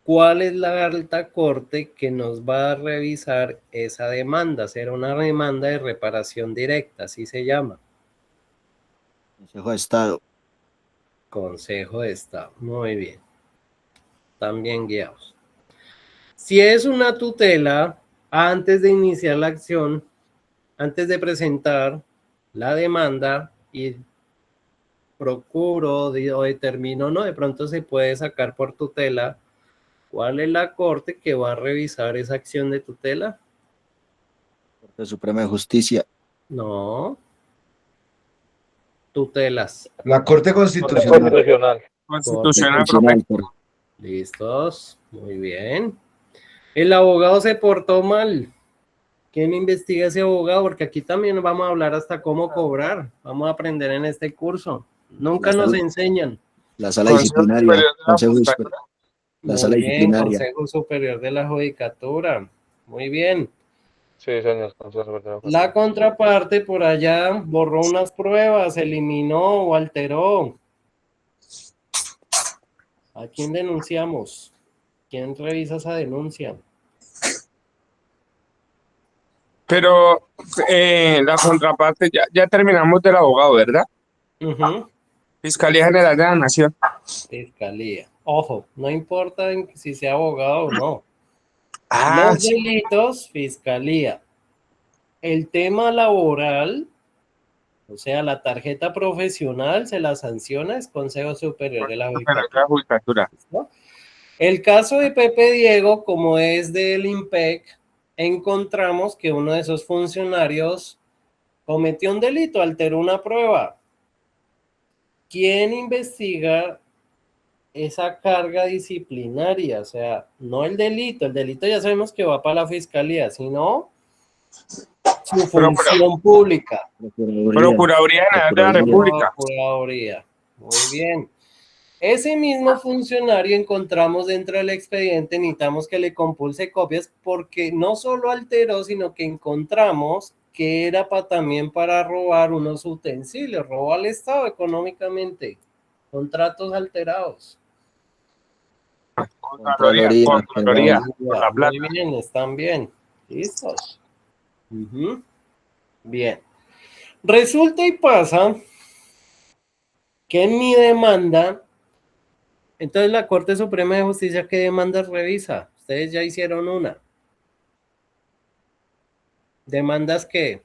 ¿cuál es la alta corte que nos va a revisar esa demanda? Será una demanda de reparación directa, así se llama. Consejo de Estado. Consejo de Estado, muy bien. Están bien guiados. Si es una tutela, antes de iniciar la acción, antes de presentar la demanda y procuro o determino, no, de pronto se puede sacar por tutela, ¿cuál es la corte que va a revisar esa acción de tutela? Corte Suprema de Justicia. No. Tutelas. La Corte Constitucional. Constitucional. Listos. Muy bien. El abogado se portó mal. ¿Quién investiga ese abogado? Porque aquí también vamos a hablar hasta cómo cobrar. Vamos a aprender en este curso. Nunca nos enseñan. La sala Consejo disciplinaria. Superior de la Consejo Judicatura. La sala Muy bien, disciplinaria. Consejo Superior de la Judicatura. Muy bien. Sí, señor, Consejo Superior de la La Judicatura. contraparte por allá borró unas pruebas, eliminó o alteró. ¿A quién denunciamos? ¿Quién revisa esa denuncia? Pero la contraparte, ya terminamos del abogado, ¿verdad? Ujú. Fiscalía General de la Nación. Fiscalía. Ojo, no importa si sea abogado o no. Ah, Los sí. delitos, fiscalía. El tema laboral, o sea, la tarjeta profesional se la sanciona es Consejo Superior de la Superior de la Judicatura. ¿no? El caso de Pepe Diego, como es del IMPEC, encontramos que uno de esos funcionarios cometió un delito, alteró una prueba. ¿Quién investiga esa carga disciplinaria? O sea, no el delito ya sabemos que va para la fiscalía, sino su función pública. Procuraduría General de la República. Procuraduría. Muy bien. Ese mismo funcionario encontramos dentro del expediente, necesitamos que le compulse copias porque no solo alteró, sino que encontramos que era también para robar unos utensilios, robó al Estado económicamente, contratos alterados. Contraloría. Muy bien, están bien. ¿Listos? Uh-huh. Bien. Resulta y pasa que en mi demanda, entonces la Corte Suprema de Justicia, ¿qué demandas revisa? Ustedes ya hicieron una. ¿Demandas qué?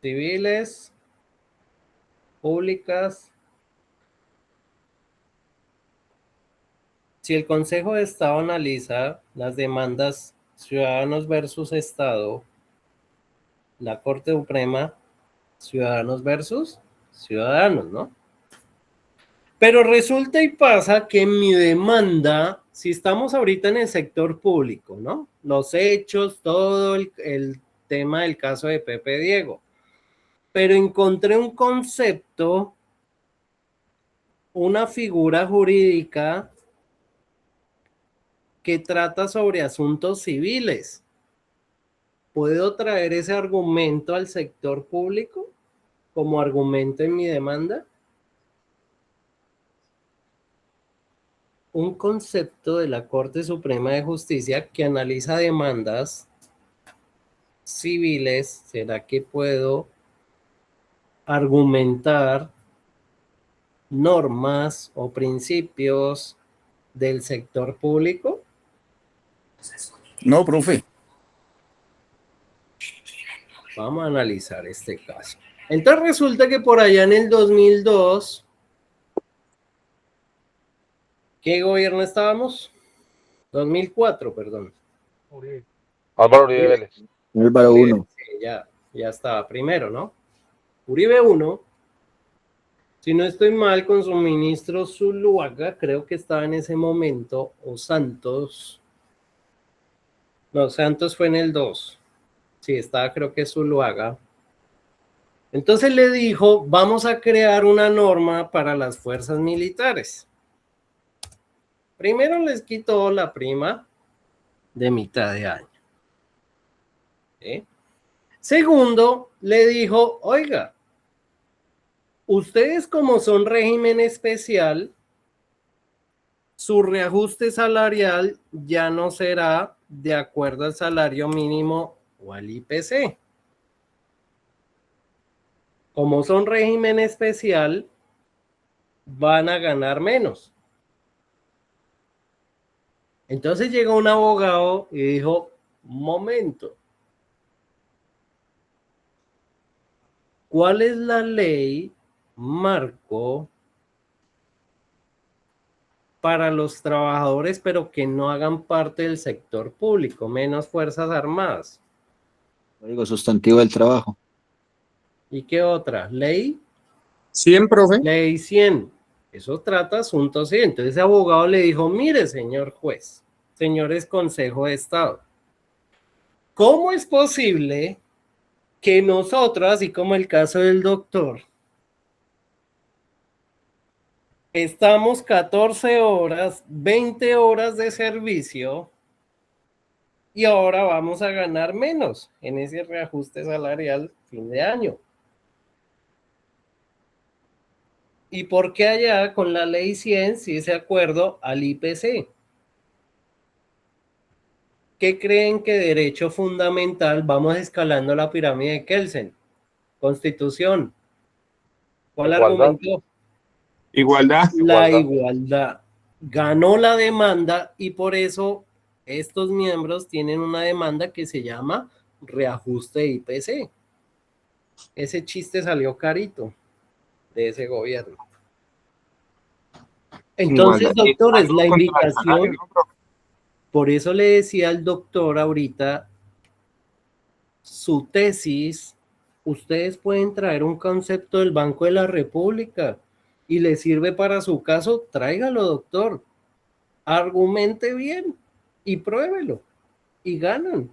Civiles, públicas. Si el Consejo de Estado analiza las demandas ciudadanos versus Estado, la Corte Suprema, ciudadanos versus ciudadanos, ¿no? Pero resulta y pasa que en mi demanda, si estamos ahorita en el sector público, ¿no? Los hechos, todo el tema del caso de Pepe Diego. Pero encontré un concepto, una figura jurídica que trata sobre asuntos civiles. ¿Puedo traer ese argumento al sector público como argumento en mi demanda? Un concepto de la Corte Suprema de Justicia que analiza demandas civiles. ¿Será que puedo argumentar normas o principios del sector público? No, profe. Vamos a analizar este caso. Entonces resulta que por allá en el 2002, ¿qué gobierno estábamos? 2004, perdón. Álvaro Uribe Vélez. Álvaro 1. Sí, ya estaba primero, ¿no? Uribe 1, si no estoy mal, con su ministro Zuluaga, creo que estaba en ese momento, o Santos. No, Santos fue en el 2. Sí, estaba creo que Zuluaga. Entonces le dijo, vamos a crear una norma para las fuerzas militares. Primero les quitó la prima de mitad de año. ¿Sí? Segundo, le dijo, oiga, ustedes como son régimen especial, su reajuste salarial ya no será de acuerdo al salario mínimo o al IPC. Como son régimen especial, van a ganar menos. Entonces llegó un abogado y dijo, momento, ¿cuál es la ley marco para los trabajadores, pero que no hagan parte del sector público, menos Fuerzas Armadas? Código sustantivo del trabajo. ¿Y qué otra? ¿Ley? 100, profe. Ley 100. Eso trata asuntos 100. Entonces ese abogado le dijo, mire, señor juez, señores Consejo de Estado, ¿cómo es posible que nosotros, así como el caso del doctor, estamos 14 horas, 20 horas de servicio y ahora vamos a ganar menos en ese reajuste salarial fin de año? ¿Y por qué allá con la ley 100 sí ese acuerdo al IPC? ¿Qué creen que derecho fundamental? Vamos escalando la pirámide de Kelsen. Constitución. ¿Cuál Igualdad. argumentó? Igualdad. La igualdad. Ganó la demanda y por eso estos miembros tienen una demanda que se llama reajuste IPC. Ese chiste salió carito de ese gobierno. Entonces, Igualdad. doctores, la Contra el invitación, salario, ¿no, profe? por eso le decía al doctor ahorita, su tesis, ustedes pueden traer un concepto del Banco de la República y le sirve para su caso, tráigalo, doctor. Argumente bien y pruébelo y ganan.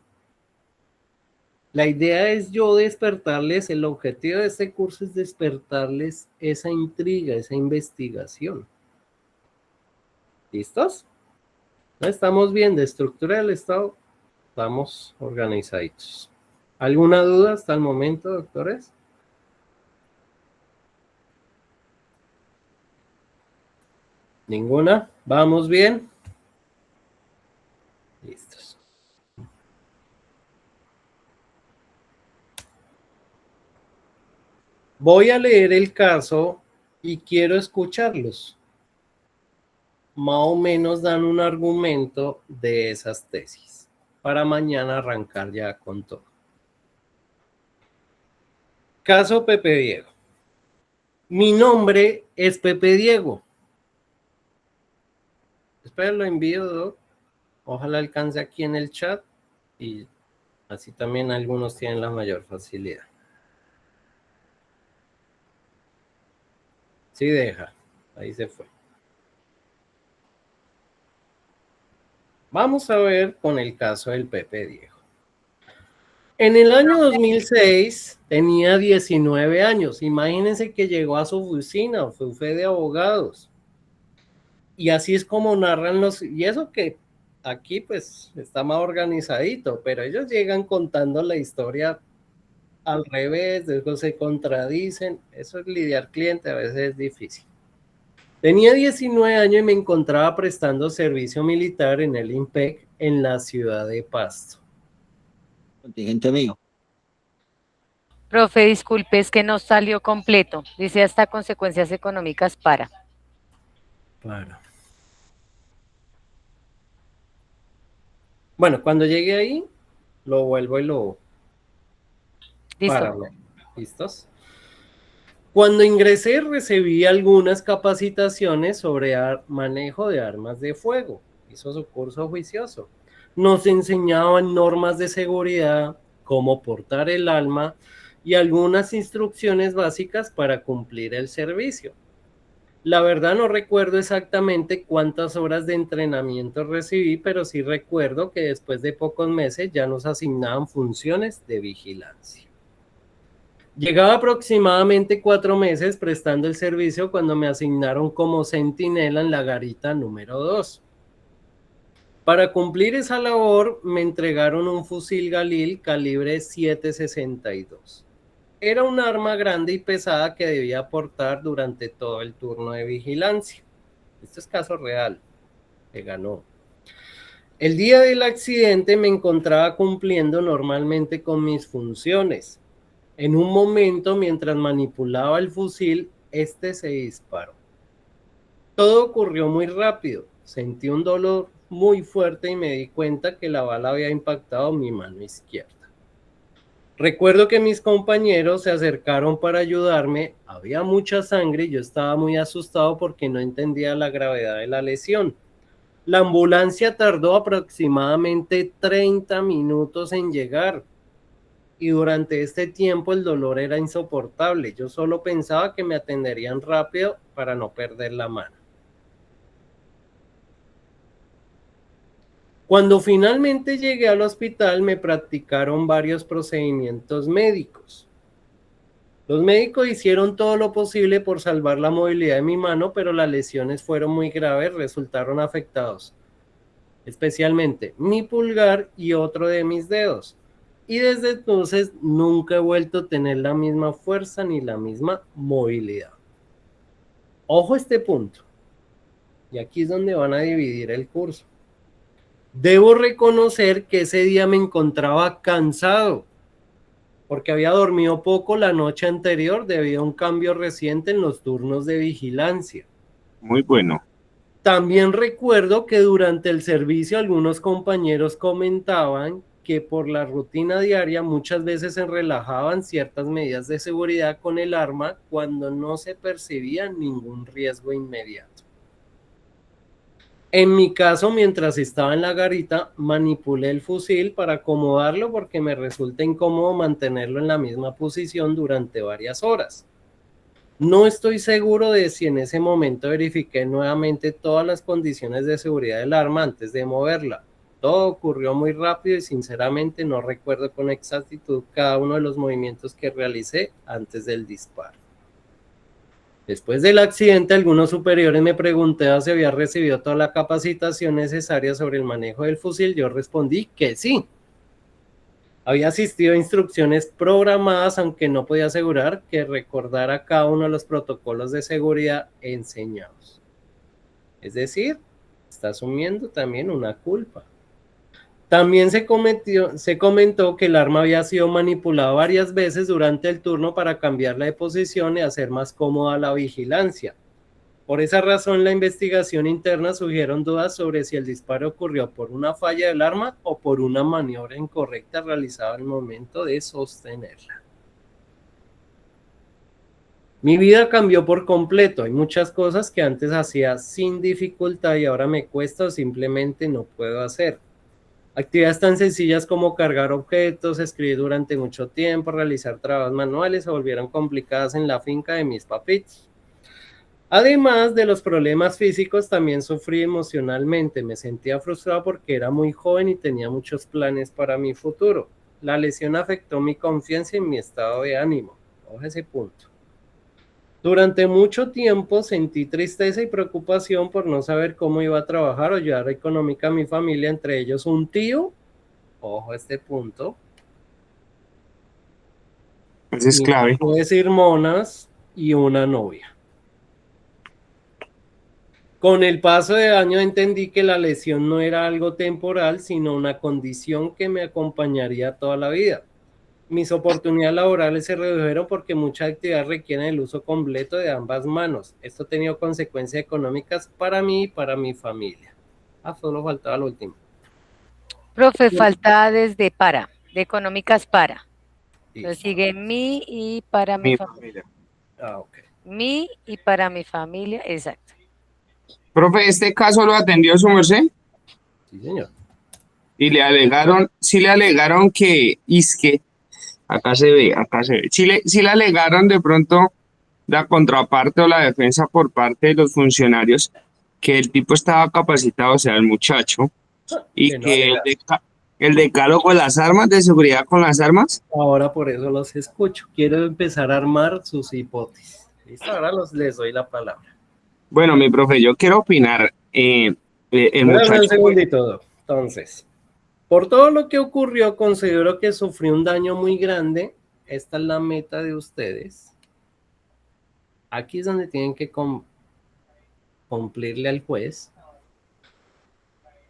La idea es yo despertarles, el objetivo de este curso es despertarles esa intriga, esa investigación. ¿Listos? ¿No? Estamos bien de estructura del Estado, estamos organizaditos. ¿Alguna duda hasta el momento, doctores? ¿Ninguna? ¿Vamos bien? Listos. Voy a leer el caso y quiero escucharlos. Más o menos dan un argumento de esas tesis para mañana arrancar ya con todo. Caso Pepe Diego. Mi nombre es Pepe Diego. Espero lo envío, Doc. Ojalá alcance aquí en el chat y así también algunos tienen la mayor facilidad. Sí deja, ahí se fue. Vamos a ver con el caso del Pepe Diego. En el año 2006 tenía 19 años. Imagínense que llegó a su oficina, su fe de abogados. Y así es como narran los... Y eso que aquí pues está más organizadito, pero ellos llegan contando la historia al revés, después se contradicen. Eso es lidiar cliente, a veces es difícil. Tenía 19 años y me encontraba prestando servicio militar en el IMPEC en la ciudad de Pasto. Contingente amigo. Profe, disculpe, es que no salió completo. Dice hasta consecuencias económicas para. Claro. Bueno, cuando llegue ahí, lo vuelvo y lo... Listo. Páralo. ¿Listos? Cuando ingresé recibí algunas capacitaciones sobre manejo de armas de fuego. Hizo su curso juicioso. Nos enseñaban normas de seguridad, cómo portar el arma y algunas instrucciones básicas para cumplir el servicio. La verdad no recuerdo exactamente cuántas horas de entrenamiento recibí, pero sí recuerdo que después de pocos meses ya nos asignaban funciones de vigilancia. Llegaba aproximadamente 4 meses prestando el servicio cuando me asignaron como centinela en la garita número 2. Para cumplir esa labor me entregaron un fusil Galil calibre 7.62. Era un arma grande y pesada que debía portar durante todo el turno de vigilancia. Este es caso real, que ganó. El día del accidente me encontraba cumpliendo normalmente con mis funciones. En un momento, mientras manipulaba el fusil, este se disparó. Todo ocurrió muy rápido. Sentí un dolor muy fuerte y me di cuenta que la bala había impactado mi mano izquierda. Recuerdo que mis compañeros se acercaron para ayudarme. Había mucha sangre y yo estaba muy asustado porque no entendía la gravedad de la lesión. La ambulancia tardó aproximadamente 30 minutos en llegar. Y durante este tiempo el dolor era insoportable. Yo solo pensaba que me atenderían rápido para no perder la mano. Cuando finalmente llegué al hospital me practicaron varios procedimientos médicos. Los médicos hicieron todo lo posible por salvar la movilidad de mi mano, pero las lesiones fueron muy graves, resultaron afectados, especialmente mi pulgar y otro de mis dedos. Y desde entonces nunca he vuelto a tener la misma fuerza ni la misma movilidad. Ojo a este punto. Y aquí es donde van a dividir el curso. Debo reconocer que ese día me encontraba cansado, porque había dormido poco la noche anterior debido a un cambio reciente en los turnos de vigilancia. Muy bueno. También recuerdo que durante el servicio algunos compañeros comentaban que por la rutina diaria muchas veces se relajaban ciertas medidas de seguridad con el arma cuando no se percibía ningún riesgo inmediato. En mi caso, mientras estaba en la garita, manipulé el fusil para acomodarlo porque me resulta incómodo mantenerlo en la misma posición durante varias horas. No estoy seguro de si en ese momento verifiqué nuevamente todas las condiciones de seguridad del arma antes de moverla. Todo ocurrió muy rápido y sinceramente no recuerdo con exactitud cada uno de los movimientos que realicé antes del disparo. Después del accidente, algunos superiores me preguntaron si había recibido toda la capacitación necesaria sobre el manejo del fusil. Yo respondí que sí. Había asistido a instrucciones programadas, aunque no podía asegurar que recordara cada uno de los protocolos de seguridad enseñados. Es decir, está asumiendo también una culpa. También se comentó que el arma había sido manipulada varias veces durante el turno para cambiarla de posición y hacer más cómoda la vigilancia. Por esa razón, la investigación interna surgieron dudas sobre si el disparo ocurrió por una falla del arma o por una maniobra incorrecta realizada al momento de sostenerla. Mi vida cambió por completo. Hay muchas cosas que antes hacía sin dificultad y ahora me cuesta o simplemente no puedo hacer. Actividades tan sencillas como cargar objetos, escribir durante mucho tiempo, realizar trabajos manuales se volvieron complicadas en la finca de mis papitos. Además de los problemas físicos, también sufrí emocionalmente. Me sentía frustrado porque era muy joven y tenía muchos planes para mi futuro. La lesión afectó mi confianza y mi estado de ánimo. Ojo ese punto. Durante mucho tiempo sentí tristeza y preocupación por no saber cómo iba a trabajar o ayudar económica a mi familia, entre ellos un tío, ojo a este punto. Ese es clave. 3 hermanas y una novia. Con el paso de años entendí que la lesión no era algo temporal, sino una condición que me acompañaría toda la vida. Mis oportunidades laborales se redujeron porque muchas actividades requieren el uso completo de ambas manos. Esto ha tenido consecuencias económicas para mí y para mi familia. Solo faltaba lo último. Profe, falta desde para, de económicas para. Entonces sigue mi y para mi familia. Ok. Mi y para mi familia, exacto. Profe, ¿este caso lo atendió su merced? Sí, señor. Y le alegaron, sí le alegaron que, acá se ve. Sí le alegaron de pronto la contraparte o la defensa por parte de los funcionarios que el tipo estaba capacitado, o sea, el muchacho, y que el decálogo de las armas, de seguridad con las armas. Ahora por eso los escucho. Quiero empezar a armar sus hipótesis. ¿Listo? Ahora les doy la palabra. Bueno, mi profe, yo quiero opinar. El muchacho, un segundito. Entonces, por todo lo que ocurrió, considero que sufrí un daño muy grande. Esta es la meta de ustedes. Aquí es donde tienen que cumplirle al juez.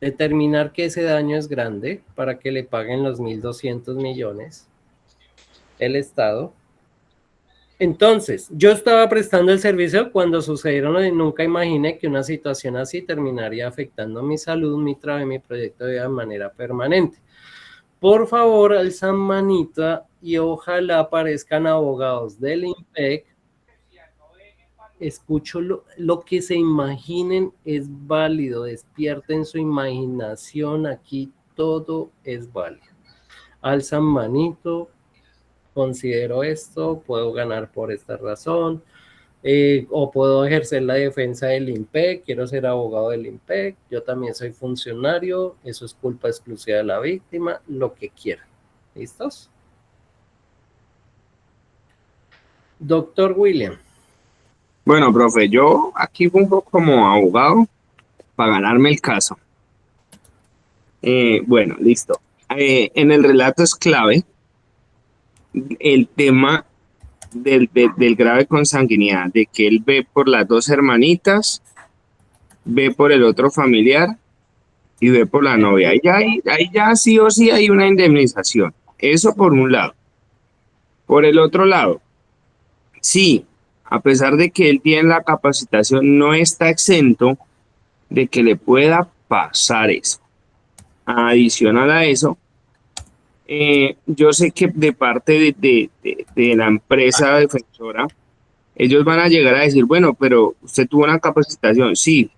Determinar que ese daño es grande para que le paguen los 1.200 millones el Estado. Entonces, yo estaba prestando el servicio cuando sucedieron y nunca imaginé que una situación así terminaría afectando mi salud, mi trabajo y mi proyecto de vida de manera permanente. Por favor, alzan manita y ojalá aparezcan abogados del IMPEC. Escucho lo que se imaginen es válido, despierten su imaginación, aquí todo es válido. Alzan manito. Considero esto, puedo ganar por esta razón, O puedo ejercer la defensa del IMPEC, quiero ser abogado del IMPEC, yo también soy funcionario, eso es culpa exclusiva de la víctima, lo que quieran. ¿Listos? Doctor William. Bueno, profe, yo aquí funjo como abogado para ganarme el caso. Bueno, listo. En el relato es clave el tema del grave consanguinidad, de que él ve por las dos hermanitas, ve por el otro familiar y ve por la novia. Ahí ya sí o sí hay una indemnización. Eso por un lado. Por el otro lado, sí, a pesar de que él tiene la capacitación, no está exento de que le pueda pasar eso. Adicional a eso, yo sé que de parte de la empresa defensora, ellos van a llegar a decir, bueno, pero usted tuvo una capacitación, sí.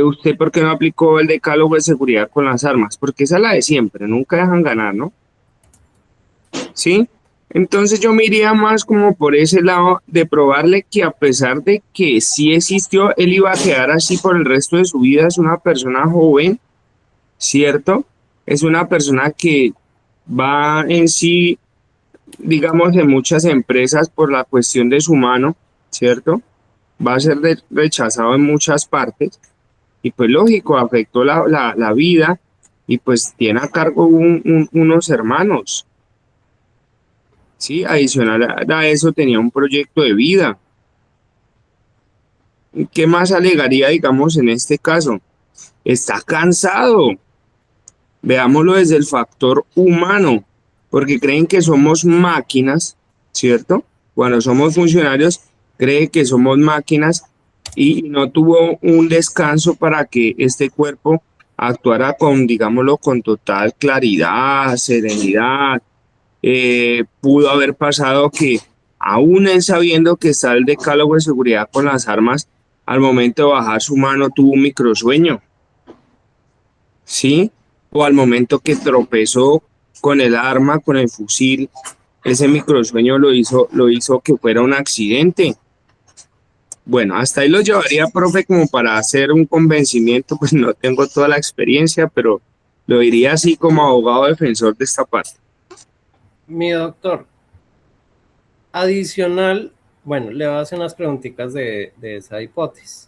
¿Usted por qué no aplicó el decálogo de seguridad con las armas? Porque esa es la de siempre, nunca dejan ganar, ¿no? ¿Sí? Entonces yo me iría más como por ese lado de probarle que a pesar de que sí existió, él iba a quedar así por el resto de su vida, es una persona joven, ¿cierto? Es una persona que va en sí, digamos, en muchas empresas por la cuestión de su mano, ¿cierto? Va a ser rechazado en muchas partes y pues lógico, afectó la vida y pues tiene a cargo unos hermanos, ¿sí? Adicional a eso tenía un proyecto de vida. ¿Qué más alegaría, digamos, en este caso? Está cansado. Veámoslo desde el factor humano, porque creen que somos máquinas, ¿cierto? Cuando somos funcionarios, creen que somos máquinas y no tuvo un descanso para que este cuerpo actuara con, digámoslo, con total claridad, serenidad. Pudo haber pasado que, aún él sabiendo que está el decálogo de seguridad con las armas, al momento de bajar su mano tuvo un microsueño, ¿sí? O al momento que tropezó con el arma, con el fusil, ese microsueño lo hizo que fuera un accidente. Bueno, hasta ahí lo llevaría, profe, como para hacer un convencimiento, pues no tengo toda la experiencia, pero lo diría así como abogado defensor de esta parte. Mi doctor, adicional, bueno, le voy a hacer unas preguntitas de esa hipótesis.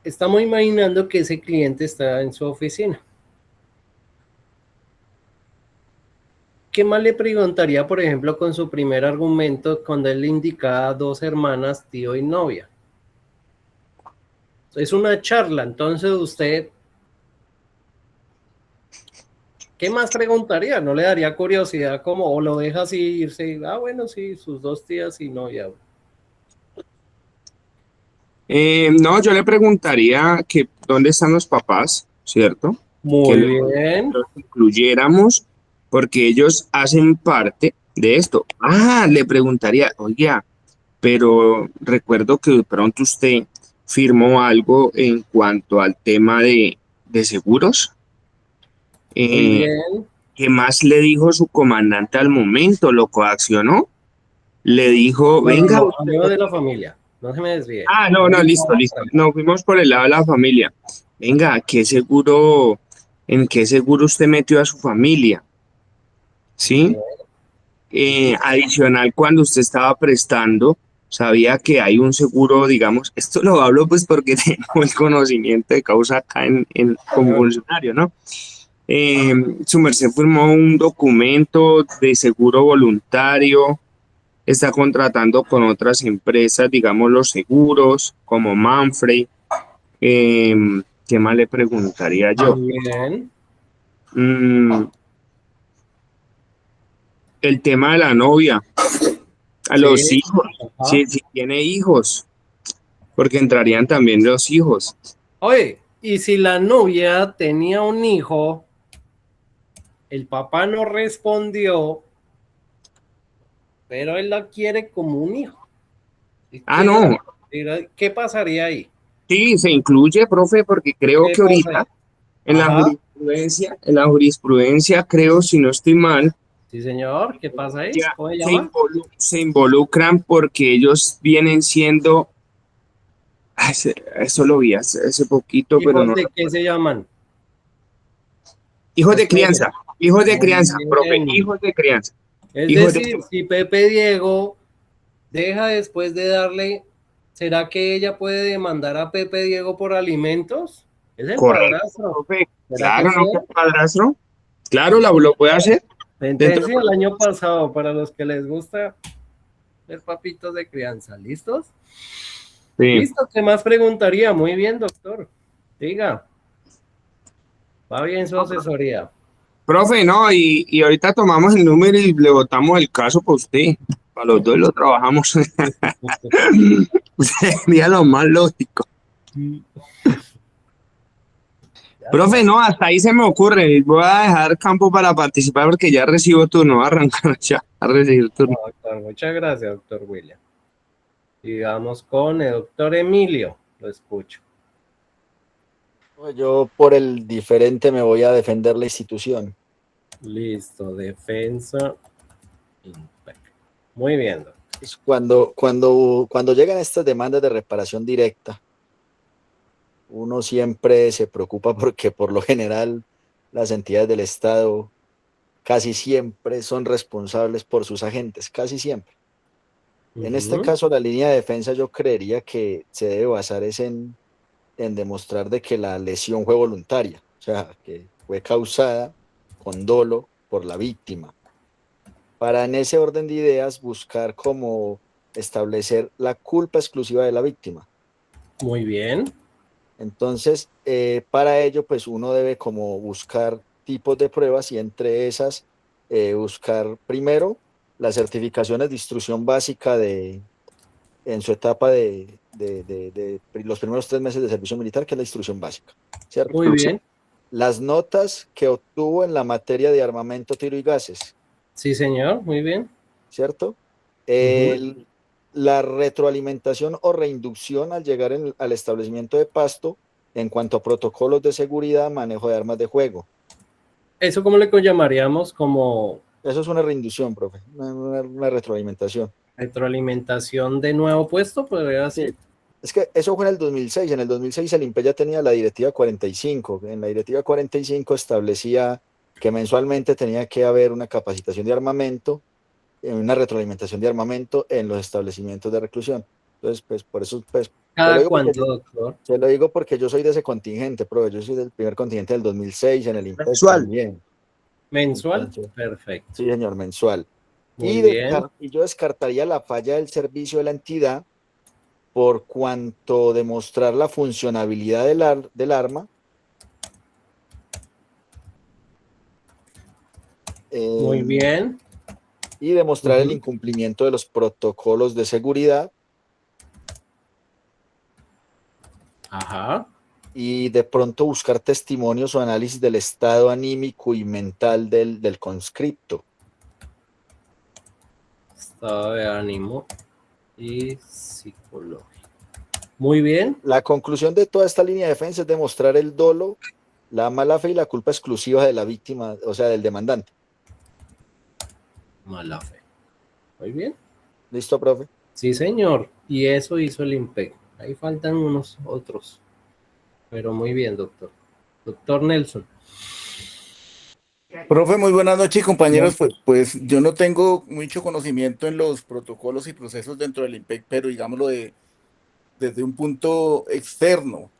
Estamos imaginando que ese cliente está en su oficina. ¿Qué más le preguntaría, por ejemplo, con su primer argumento cuando él le indicaba dos hermanas, tío y novia? Es una charla, entonces usted, ¿qué más preguntaría? ¿No le daría curiosidad como, o lo deja así irse? Ah, bueno, sí, sus dos tías y novia. No, yo le preguntaría que dónde están los papás, ¿cierto? Muy que bien. Los incluyéramos porque ellos hacen parte de esto. Le preguntaría, oiga, pero recuerdo que de pronto usted firmó algo en cuanto al tema de seguros. Muy bien. ¿Qué más le dijo su comandante al momento? ¿Lo coaccionó? Le dijo, venga. Amigo de la familia, no se me desvíe. No, listo. Nos fuimos por el lado de la familia. Venga, ¿en qué seguro usted metió a su familia? ¿Sí? Adicional, cuando usted estaba prestando, sabía que hay un seguro, digamos, esto lo hablo pues porque tengo el conocimiento de causa acá como funcionario, ¿no? Su merced firmó un documento de seguro voluntario, está contratando con otras empresas, digamos, los seguros, como Manfrey. ¿Qué más le preguntaría yo? Bien. El tema de la novia, a los hijos, si tiene hijos, porque entrarían también los hijos. Oye, y si la novia tenía un hijo, el papá no respondió, pero él la quiere como un hijo. No. ¿Qué pasaría ahí? Sí, se incluye, profe, porque creo que ahorita en la jurisprudencia, creo, si no estoy mal, Sí, señor. ¿Qué pasa ahí? Ya ¿Cómo se llama? se involucran porque ellos vienen siendo, eso lo vi hace poquito, pero ¿Hijos no. de qué se llaman? Hijos de Espere. Muy crianza, profe, bien. hijos de crianza. Es Hijos de decir, si Pepe Diego deja después de darle, ¿será que ella puede demandar a Pepe Diego por alimentos? Es el Correcto, padrastro. profe. ¿Será que Claro, ¿no? ¿Qué puede? padrastro? Claro, lo puede hacer. Dentro Sentencia del año pasado para los que les gusta ver papitos de crianza. ¿Listos? Sí. Listo. ¿Qué más preguntaría? Muy bien, doctor. Diga. Va bien su asesoría. Profe, no, y ahorita tomamos el número y le botamos el caso para usted. Para los dos lo trabajamos. Sería lo más lógico. Profe, no, hasta ahí se me ocurre. Voy a dejar campo para participar porque ya recibo turno. Voy a arrancar ya a recibir turno. Doctor, muchas gracias, doctor William. Y vamos con el doctor Emilio. Lo escucho. Yo por el diferente me voy a defender la institución. Listo, defensa. Muy bien, doctor. Pues cuando llegan estas demandas de reparación directa, uno siempre se preocupa porque por lo general las entidades del Estado casi siempre son responsables por sus agentes, casi siempre. En este caso, la línea de defensa yo creería que se debe basar en demostrar de que la lesión fue voluntaria, o sea, que fue causada con dolo por la víctima. Para en ese orden de ideas buscar cómo establecer la culpa exclusiva de la víctima. Muy bien. Entonces, para ello, pues uno debe como buscar tipos de pruebas y entre esas buscar primero las certificaciones de instrucción básica en su etapa de los primeros 3 meses de servicio militar, que es la instrucción básica, ¿cierto? Muy bien. Las notas que obtuvo en la materia de armamento, tiro y gases. Sí, señor, muy bien. ¿Cierto? La retroalimentación o reinducción al llegar al establecimiento de Pasto en cuanto a protocolos de seguridad, manejo de armas de juego. ¿Eso cómo le llamaríamos? Como... Eso es una reinducción, profe, una retroalimentación. Retroalimentación de nuevo puesto, podría decir. Sí. Es que eso fue en el 2006. En el 2006 el INPE ya tenía la directiva 45. En la directiva 45 establecía que mensualmente tenía que haber una capacitación de armamento, una retroalimentación de armamento en los establecimientos de reclusión. Entonces, pues por eso, pues... ¿Cada cuánto, doctor? Se lo digo porque yo soy de ese contingente, profe. Yo soy del primer contingente del 2006 en el INPE también. ¿Mensual? Entonces, perfecto. Sí, señor, mensual. Muy bien. Y yo descartaría la falla del servicio de la entidad por cuanto demostrar la funcionabilidad del arma. Muy bien. Y demostrar el incumplimiento de los protocolos de seguridad. Ajá. Y de pronto buscar testimonios o análisis del estado anímico y mental del conscripto. Estado de ánimo y psicológico. Muy bien. La conclusión de toda esta línea de defensa es demostrar el dolo, la mala fe y la culpa exclusiva de la víctima, o sea, del demandante. Mala fe. Muy bien. ¿Listo, profe? Sí, señor. Y eso hizo el INPEC. Ahí faltan unos otros. Pero muy bien, doctor. Doctor Nelson. Profe, muy buenas noches, compañeros. Pues yo no tengo mucho conocimiento en los protocolos y procesos dentro del INPEC, pero digámoslo desde un punto externo.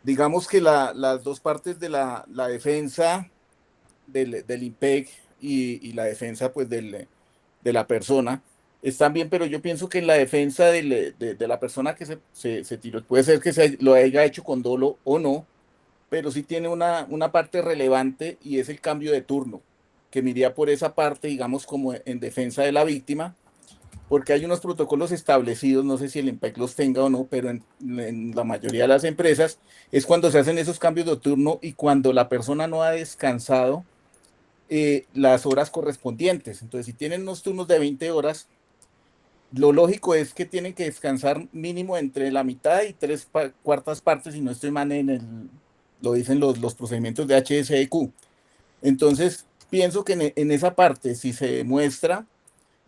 Digamos que las dos partes de la defensa del INPEC y la defensa pues de la persona están bien, pero yo pienso que en la defensa de la persona que se tiró, puede ser que lo haya hecho con dolo o no, pero sí tiene una parte relevante y es el cambio de turno, que me iría por esa parte, digamos, como en defensa de la víctima, porque hay unos protocolos establecidos, no sé si el INPEC los tenga o no, pero en la mayoría de las empresas es cuando se hacen esos cambios de turno y cuando la persona no ha descansado las horas correspondientes. Entonces, si tienen unos turnos de 20 horas, lo lógico es que tienen que descansar mínimo entre la mitad y 3/4 partes, si no estoy mal lo dicen los procedimientos de HSEQ. Entonces, pienso que en esa parte, si se demuestra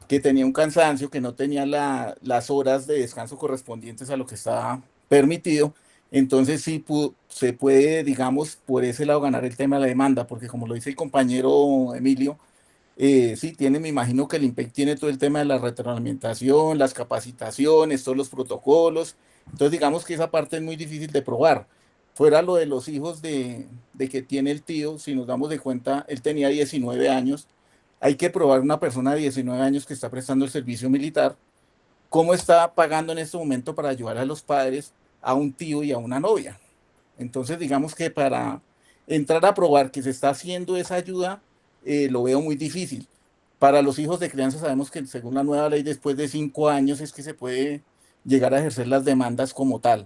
que tenía un cansancio, que no tenía las horas de descanso correspondientes a lo que estaba permitido, entonces sí se puede, digamos, por ese lado ganar el tema de la demanda, porque como lo dice el compañero Emilio, sí, me imagino que el IMPEC tiene todo el tema de la retroalimentación, las capacitaciones, todos los protocolos. Entonces, digamos que esa parte es muy difícil de probar. Fuera lo de los hijos de que tiene el tío, si nos damos de cuenta, él tenía 19 años. Hay que probar una persona de 19 años que está prestando el servicio militar, cómo está pagando en este momento para ayudar a los padres, a un tío y a una novia. Entonces, digamos que para entrar a probar que se está haciendo esa ayuda, lo veo muy difícil. Para los hijos de crianza sabemos que según la nueva ley, después de 5 años es que se puede llegar a ejercer las demandas como tal.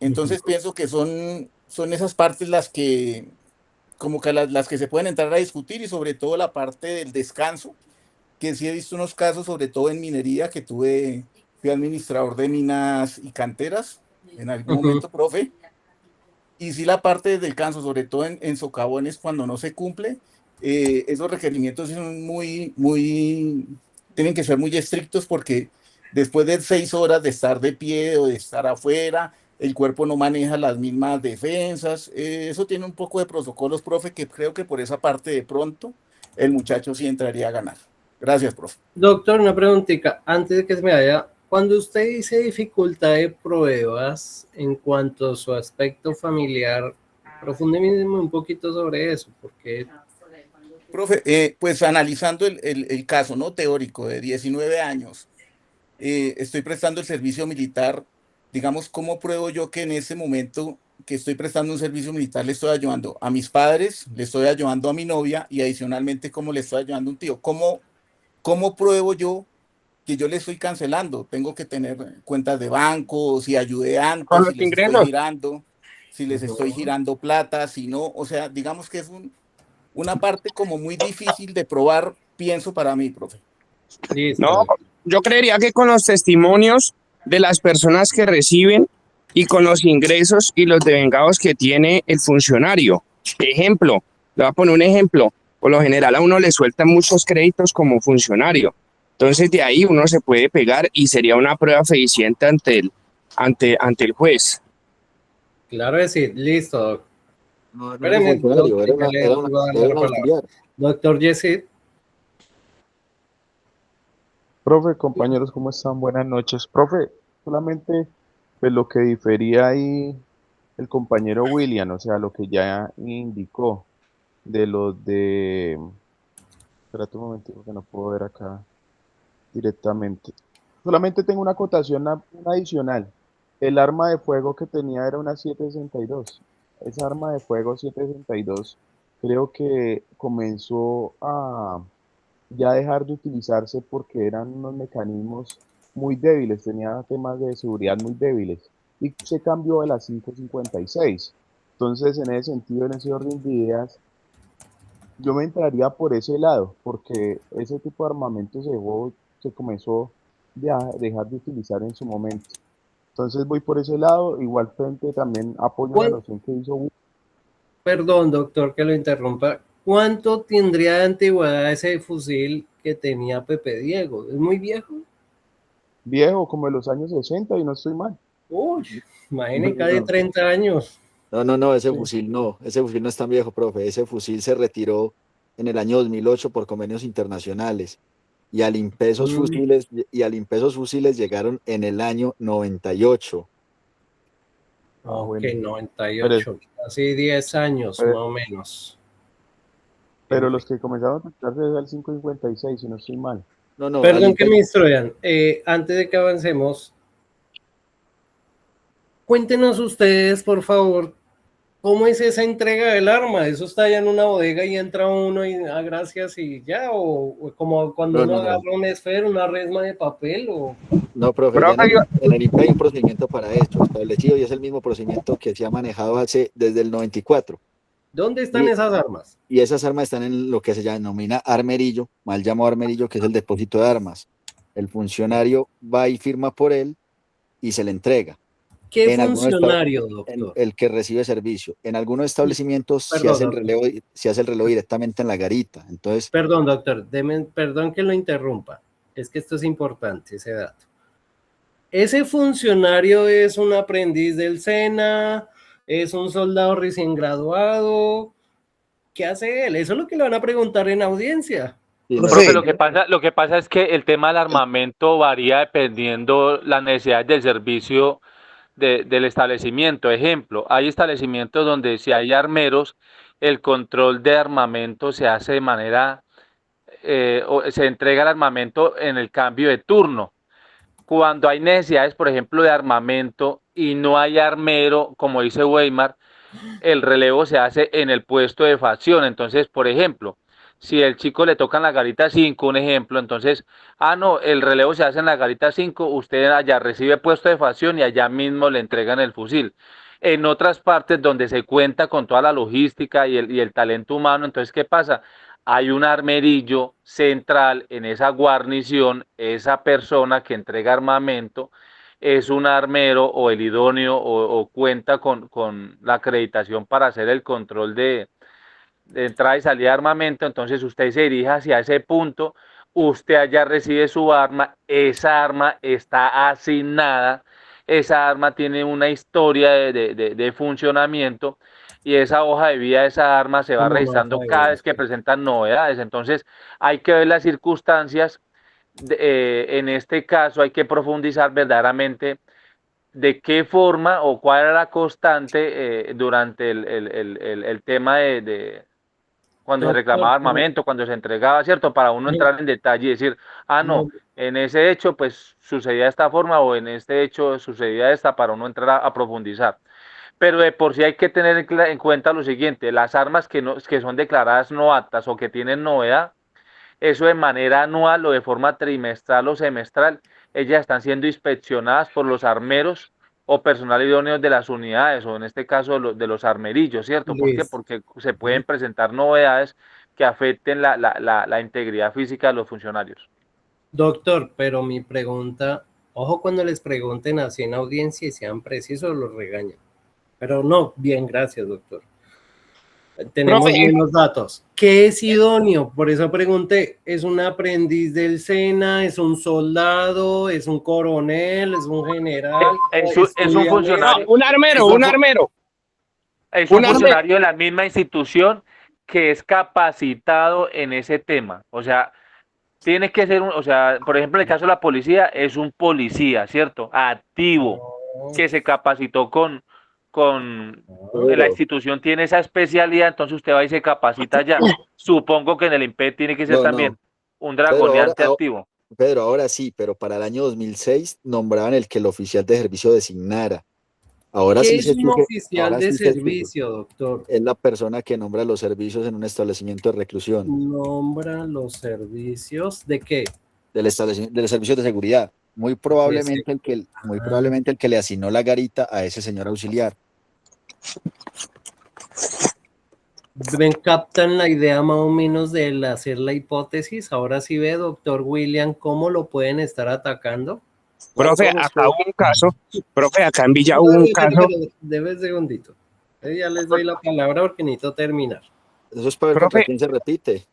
Entonces pienso que son esas partes las que, como que las que se pueden entrar a discutir, y sobre todo la parte del descanso, que sí he visto unos casos, sobre todo en minería, que fui administrador de minas y canteras en algún momento, profe, y sí la parte del descanso, sobre todo en socavones, cuando no se cumple, esos requerimientos son tienen que ser muy estrictos, porque después de 6 horas de estar de pie o de estar afuera, el cuerpo no maneja las mismas defensas. Eso tiene un poco de protocolos, profe, que creo que por esa parte de pronto el muchacho sí entraría a ganar. Gracias, profe. Doctor, una preguntita, antes de que se me vaya. Cuando usted dice dificultad de pruebas en cuanto a su aspecto familiar, profundíceme un poquito sobre eso, porque... Profe, pues analizando el caso, ¿no?, teórico de 19 años, estoy prestando el servicio militar. Digamos, ¿cómo pruebo yo que en ese momento que estoy prestando un servicio militar le estoy ayudando a mis padres, le estoy ayudando a mi novia, y adicionalmente cómo le estoy ayudando a un tío? ¿Cómo pruebo yo que yo le estoy cancelando? Tengo que tener cuentas de banco, si ayudé antes, Con si los les estoy ingresos. girando, si les estoy girando plata, si no. O sea, digamos que es una parte como muy difícil de probar, pienso, para mí, profe. No, yo creería que con los testimonios de las personas que reciben y con los ingresos y los devengados que tiene el funcionario. Ejemplo, le voy a poner un ejemplo. Por lo general a uno le sueltan muchos créditos como funcionario. Entonces de ahí uno se puede pegar y sería una prueba fehaciente ante el juez. Claro que sí, listo. No, no era un funcionario, era un auxiliar. Doctor Yesid. Profe, compañeros, ¿cómo están? Buenas noches. Profe, solamente pues lo que difería ahí el compañero William, o sea, lo que ya indicó de los de... Espérate un momento que no puedo ver acá directamente. Solamente tengo una acotación adicional. El arma de fuego que tenía era una 762. Esa arma de fuego 762 creo que comenzó a ya dejar de utilizarse porque eran unos mecanismos muy débiles, tenía temas de seguridad muy débiles, y se cambió a la 556. Entonces, en ese sentido, en ese orden de ideas, yo me entraría por ese lado, porque ese tipo de armamento se comenzó a dejar de utilizar en su momento. Entonces voy por ese lado. Igualmente también apoyo la noción que hizo. Perdón, doctor, que lo interrumpa. ¿Cuánto tendría de antigüedad ese fusil que tenía Pepe Diego? ¿Es muy viejo? Viejo, como de los años 60, y no estoy mal. Uy, imagínate, casi 30 años. No, ese fusil no es tan viejo, profe. Ese fusil se retiró en el año 2008 por convenios internacionales, y al impesos fusiles llegaron en el año 98. Ok, 98, casi 10 años más o menos. Pero los que comenzaron a utilizarse desde el 556, si no estoy mal. Perdón que me instruyan. Antes de que avancemos, cuéntenos ustedes, por favor, ¿cómo es esa entrega del arma? ¿Eso está ya en una bodega y entra uno y da gracias y ya? ¿O como cuando uno agarra una esfera, una resma de papel? No, profe, en el INPE hay un procedimiento para esto establecido, y es el mismo procedimiento que se ha manejado desde el 94. ¿Dónde están esas armas? Y esas armas están en lo que se denomina armerillo, mal llamado armerillo, que es el depósito de armas. El funcionario va y firma por él y se le entrega. ¿Qué En algunos funcionario, doctor? el que recibe servicio. En algunos establecimientos Perdón, se hace doctor. se hace el relevo directamente en la garita. Entonces, Perdón, doctor, perdón que lo interrumpa. Es que esto es importante, ese dato. ¿Ese funcionario es un aprendiz del SENA? ¿Es un soldado recién graduado? ¿Qué hace él? Eso es lo que le van a preguntar en audiencia. Profe, lo que pasa es que el tema del armamento varía dependiendo las necesidades del servicio del establecimiento. Ejemplo, hay establecimientos donde si hay armeros, el control de armamento se hace de manera, o se entrega el armamento en el cambio de turno. Cuando hay necesidades, por ejemplo, de armamento y no hay armero, como dice Weimar, el relevo se hace en el puesto de facción. Entonces, por ejemplo, si el chico le toca en la garita 5, un ejemplo, entonces, no, el relevo se hace en la garita 5, usted allá recibe puesto de facción y allá mismo le entregan el fusil. En otras partes donde se cuenta con toda la logística y el talento humano, entonces, ¿qué pasa? Hay un armerillo central en esa guarnición, esa persona que entrega armamento es un armero o el idóneo o cuenta con la acreditación para hacer el control de entrada y salida de armamento, entonces usted se dirige hacia ese punto, usted allá recibe su arma, esa arma está asignada, esa arma tiene una historia de funcionamiento y esa hoja de vida de esa arma se va registrando cada vez que presentan novedades, entonces hay que ver las circunstancias. En este caso hay que profundizar verdaderamente de qué forma o cuál era la constante durante el tema de cuando se reclamaba armamento, cuando se entregaba, ¿cierto? Para uno entrar en detalle y decir, no, en ese hecho pues sucedía de esta forma o en este hecho sucedía esta, para uno entrar a profundizar. Pero de por sí hay que tener en cuenta lo siguiente, las armas que son declaradas no aptas o que tienen novedad, eso de manera anual o de forma trimestral o semestral, ellas están siendo inspeccionadas por los armeros o personal idóneo de las unidades, o en este caso de los armerillos, ¿cierto? ¿Por qué? Porque se pueden presentar novedades que afecten la integridad física de los funcionarios. Doctor, pero mi pregunta, ojo cuando les pregunten así en audiencia y sean precisos, los regañan. Pero no, bien, gracias, doctor. Tenemos buenos datos. ¿Qué es idóneo? Por eso pregunté, ¿es un aprendiz del SENA? ¿Es un soldado? ¿Es un coronel? ¿Es un general? Es un funcionario. Un armero. Es un funcionario de la misma institución que es capacitado en ese tema. O sea, tiene que ser por ejemplo, en el caso de la policía, es un policía, ¿cierto? Activo, que se capacitó con la institución, tiene esa especialidad, entonces usted va y se capacita ya. Supongo que en el IMPED tiene que ser también un dragoneante activo. Pedro, ahora sí, pero para el año 2006 nombraban el que el oficial de servicio designara. Ahora ¿Qué sí es un oficial de sí servicio, doctor? Es la persona que nombra los servicios en un establecimiento de reclusión. ¿Nombra los servicios de qué? Del servicio de seguridad. Muy probablemente el que le asignó la garita a ese señor auxiliar. ¿Ven, captan la idea más o menos de hacer la hipótesis? Ahora sí ve, doctor William, cómo lo pueden estar atacando. Profe, acá hubo un caso. Profe, acá en Villa hubo un caso. Debe un segundito. Ya les doy la palabra porque necesito terminar. Eso es para ver contra quién se repite.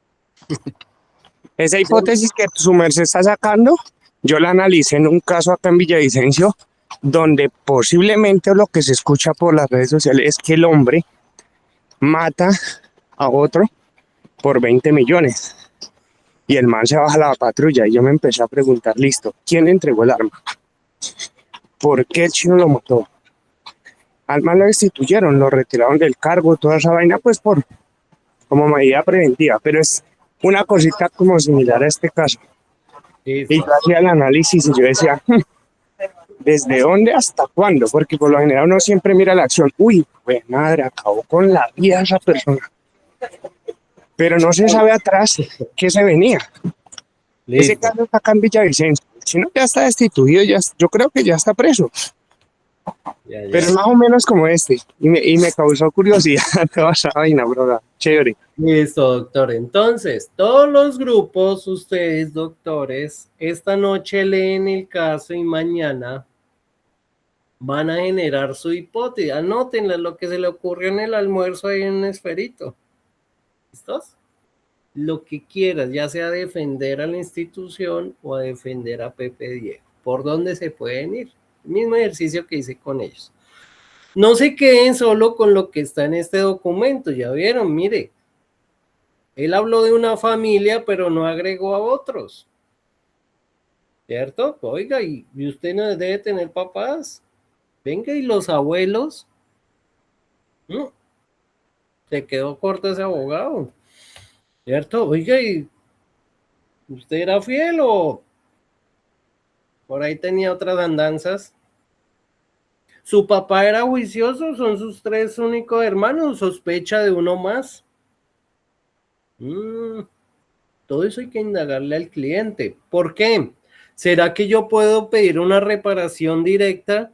Esa hipótesis que su merced está sacando, yo la analicé en un caso acá en Villavicencio, donde posiblemente lo que se escucha por las redes sociales es que el hombre mata a otro por 20 millones. Y el man se baja a la patrulla y yo me empecé a preguntar, listo, ¿quién le entregó el arma? ¿Por qué el chino lo mató? Al man lo destituyeron, lo retiraron del cargo, toda esa vaina, pues como medida preventiva, pero es una cosita como similar a este caso. Y yo hacía el análisis y yo decía, ¿desde dónde hasta cuándo? Porque por lo general uno siempre mira la acción, uy, pues madre, acabó con la vida de esa persona. Pero no se sabe atrás qué se venía. Ese caso está acá en Villavicencio. Si no, ya está destituido, yo creo que ya está preso. Pero más o menos como este. Y me causó curiosidad toda esa vaina, bro. Chévere. Listo, doctor. Entonces, todos los grupos, ustedes, doctores, esta noche leen el caso y mañana van a generar su hipótesis. Anótenla, lo que se le ocurrió en el almuerzo ahí en un esferito. ¿Listos? Lo que quieras, ya sea defender a la institución o a defender a Pepe Diego. ¿Por dónde se pueden ir? El mismo ejercicio que hice con ellos. No se queden solo con lo que está en este documento. Ya vieron, mire. Él habló de una familia, pero no agregó a otros. ¿Cierto? Oiga, y usted no debe tener papás. Venga, y los abuelos. Se quedó corto ese abogado. ¿Cierto? Oiga, ¿y usted era fiel o por ahí tenía otras andanzas? ¿Su papá era juicioso? ¿Son sus 3 únicos hermanos? ¿Sospecha de uno más? Todo eso hay que indagarle al cliente. ¿Por qué? ¿Será que yo puedo pedir una reparación directa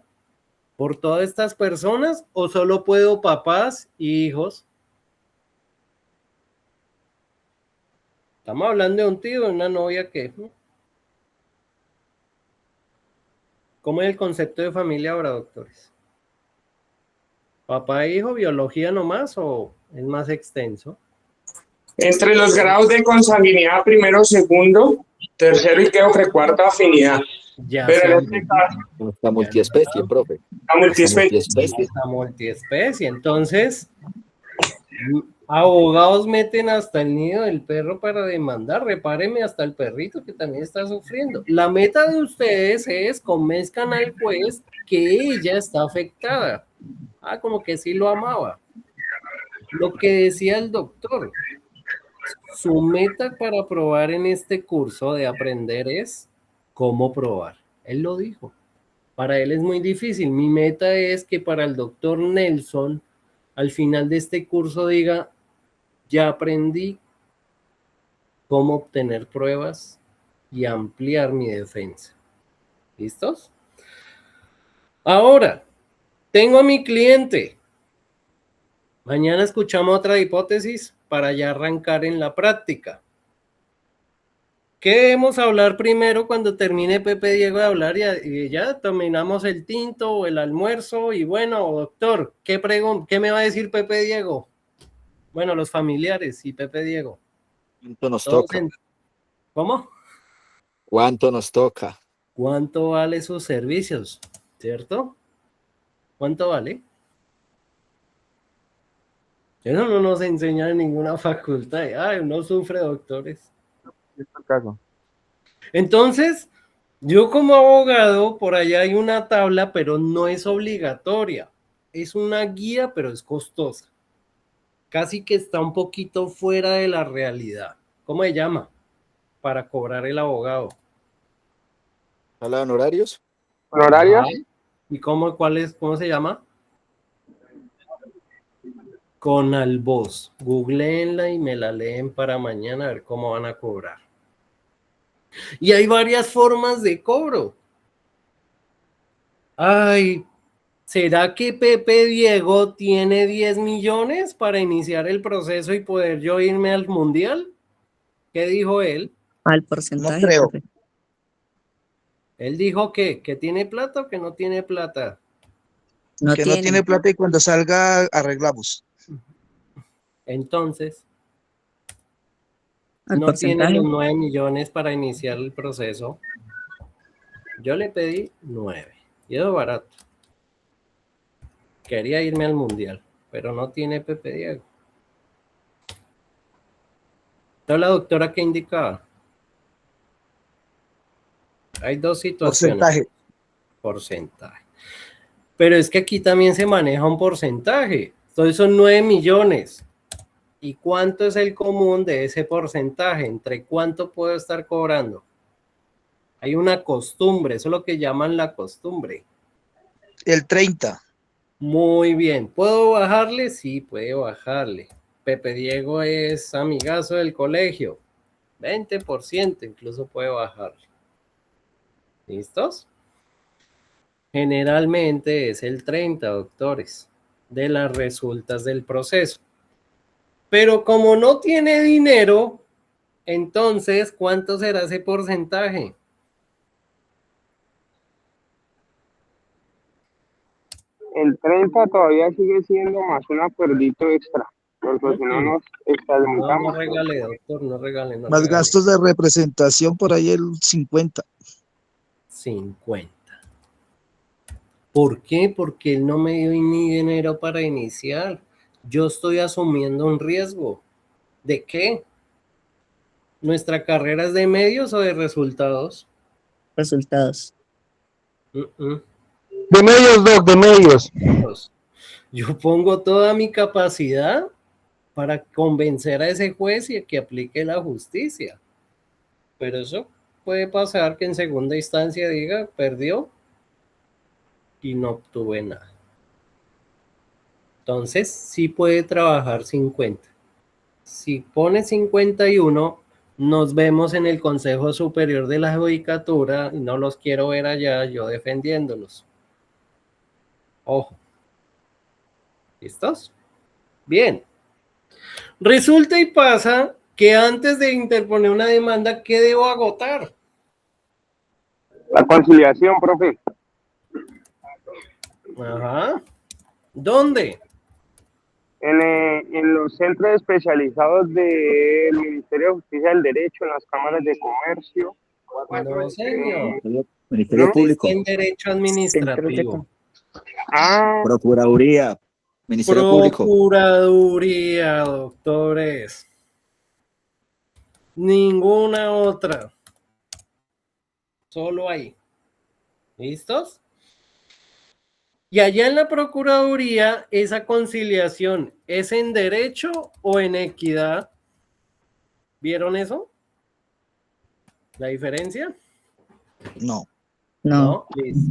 por todas estas personas o solo puedo papás y hijos? Estamos hablando de un tío, de una novia que... ¿Cómo es el concepto de familia ahora, doctores? ¿Papá e hijo, biología nomás o es más extenso? Entre los grados de consanguinidad, primero, segundo, tercero y creo que cuarto, afinidad. Ya pero en este caso, Está multiespecie, profe. Está multiespecie. Entonces, abogados meten hasta el nido del perro para demandar. Repáreme hasta el perrito que también está sufriendo. La meta de ustedes es convenzcan al juez que ella está afectada. Como que sí lo amaba. Lo que decía el doctor, su meta para probar en este curso de aprender es cómo probar. Él lo dijo. Para él es muy difícil. Mi meta es que para el doctor Nelson, al final de este curso diga, ya aprendí cómo obtener pruebas y ampliar mi defensa. ¿Listos? Ahora, tengo a mi cliente. Mañana escuchamos otra hipótesis para ya arrancar en la práctica. ¿Qué debemos hablar primero cuando termine Pepe Diego de hablar y ya terminamos el tinto o el almuerzo? Y bueno, doctor, ¿qué me va a decir Pepe Diego? Bueno, los familiares y Pepe Diego. ¿Cuánto nos toca? ¿Cómo? ¿Cuánto nos toca? ¿Cuánto vale sus servicios? ¿Cierto? ¿Cuánto vale? Eso no nos enseña en ninguna facultad. Uno sufre, doctores. Entonces, yo como abogado, por allá hay una tabla, pero no es obligatoria. Es una guía, pero es costosa. Casi que está un poquito fuera de la realidad. ¿Cómo se llama? Para cobrar el abogado. ¿Habla de honorarios? ¿Honorarios? ¿Y cómo se llama? Conalvoz. Googleenla y me la leen para mañana a ver cómo van a cobrar. Y hay varias formas de cobro. ¿Será que Pepe Diego tiene 10 millones para iniciar el proceso y poder yo irme al mundial? ¿Qué dijo él? Al porcentaje. No creo. Profe. Él dijo que tiene plata o que no tiene plata. No Que no tiene plata y cuando salga arreglamos. Entonces, Al no tiene porcentaje. los 9 millones para iniciar el proceso. Yo le pedí 9. Y es barato. Quería irme al mundial, pero no tiene Pepe Diego. Entonces, la doctora, ¿qué indicaba? Hay dos situaciones. Porcentaje. Pero es que aquí también se maneja un porcentaje. Entonces son 9 millones. ¿Y cuánto es el común de ese porcentaje? ¿Entre cuánto puedo estar cobrando? Hay una costumbre, eso es lo que llaman la costumbre. El 30. Muy bien. ¿Puedo bajarle? Sí, puede bajarle. Pepe Diego es amigazo del colegio. 20% incluso puede bajarle. ¿Listos? Generalmente es el 30, doctores, de las resultas del proceso. Pero como no tiene dinero, entonces, ¿cuánto será ese porcentaje? el 30 todavía sigue siendo más un acuerdito extra, porque si no nos No, extralimitamos. no regale, doctor, no regale, no Más regale. gastos de representación por ahí el 50. 50. ¿Por qué? Porque él no me dio ni dinero para iniciar. Yo estoy asumiendo un riesgo. ¿De qué? ¿Nuestra carrera es de medios o de resultados? Resultados. De medios, Doc, de medios. Yo pongo toda mi capacidad para convencer a ese juez y que aplique la justicia. Pero eso puede pasar que en segunda instancia diga, perdió y no obtuve nada. Entonces, sí puede trabajar 50. Si pone 51, nos vemos en el Consejo Superior de la Judicatura y no los quiero ver allá yo defendiéndolos. Ojo. ¿Listos? Bien. Resulta y pasa que antes de interponer una demanda, ¿qué debo agotar? La conciliación, profe. Ajá. ¿Dónde? En los centros especializados del Ministerio de Justicia del Derecho, en las cámaras de comercio. No, señor. Ministerio Público. En Derecho Administrativo. Procuraduría. Ministerio Público. Procuraduría, doctores. Ninguna otra. Solo ahí. ¿Listos? Y allá en la Procuraduría, esa conciliación, ¿es en derecho o en equidad? ¿Vieron eso? ¿La diferencia? No. No. Listo.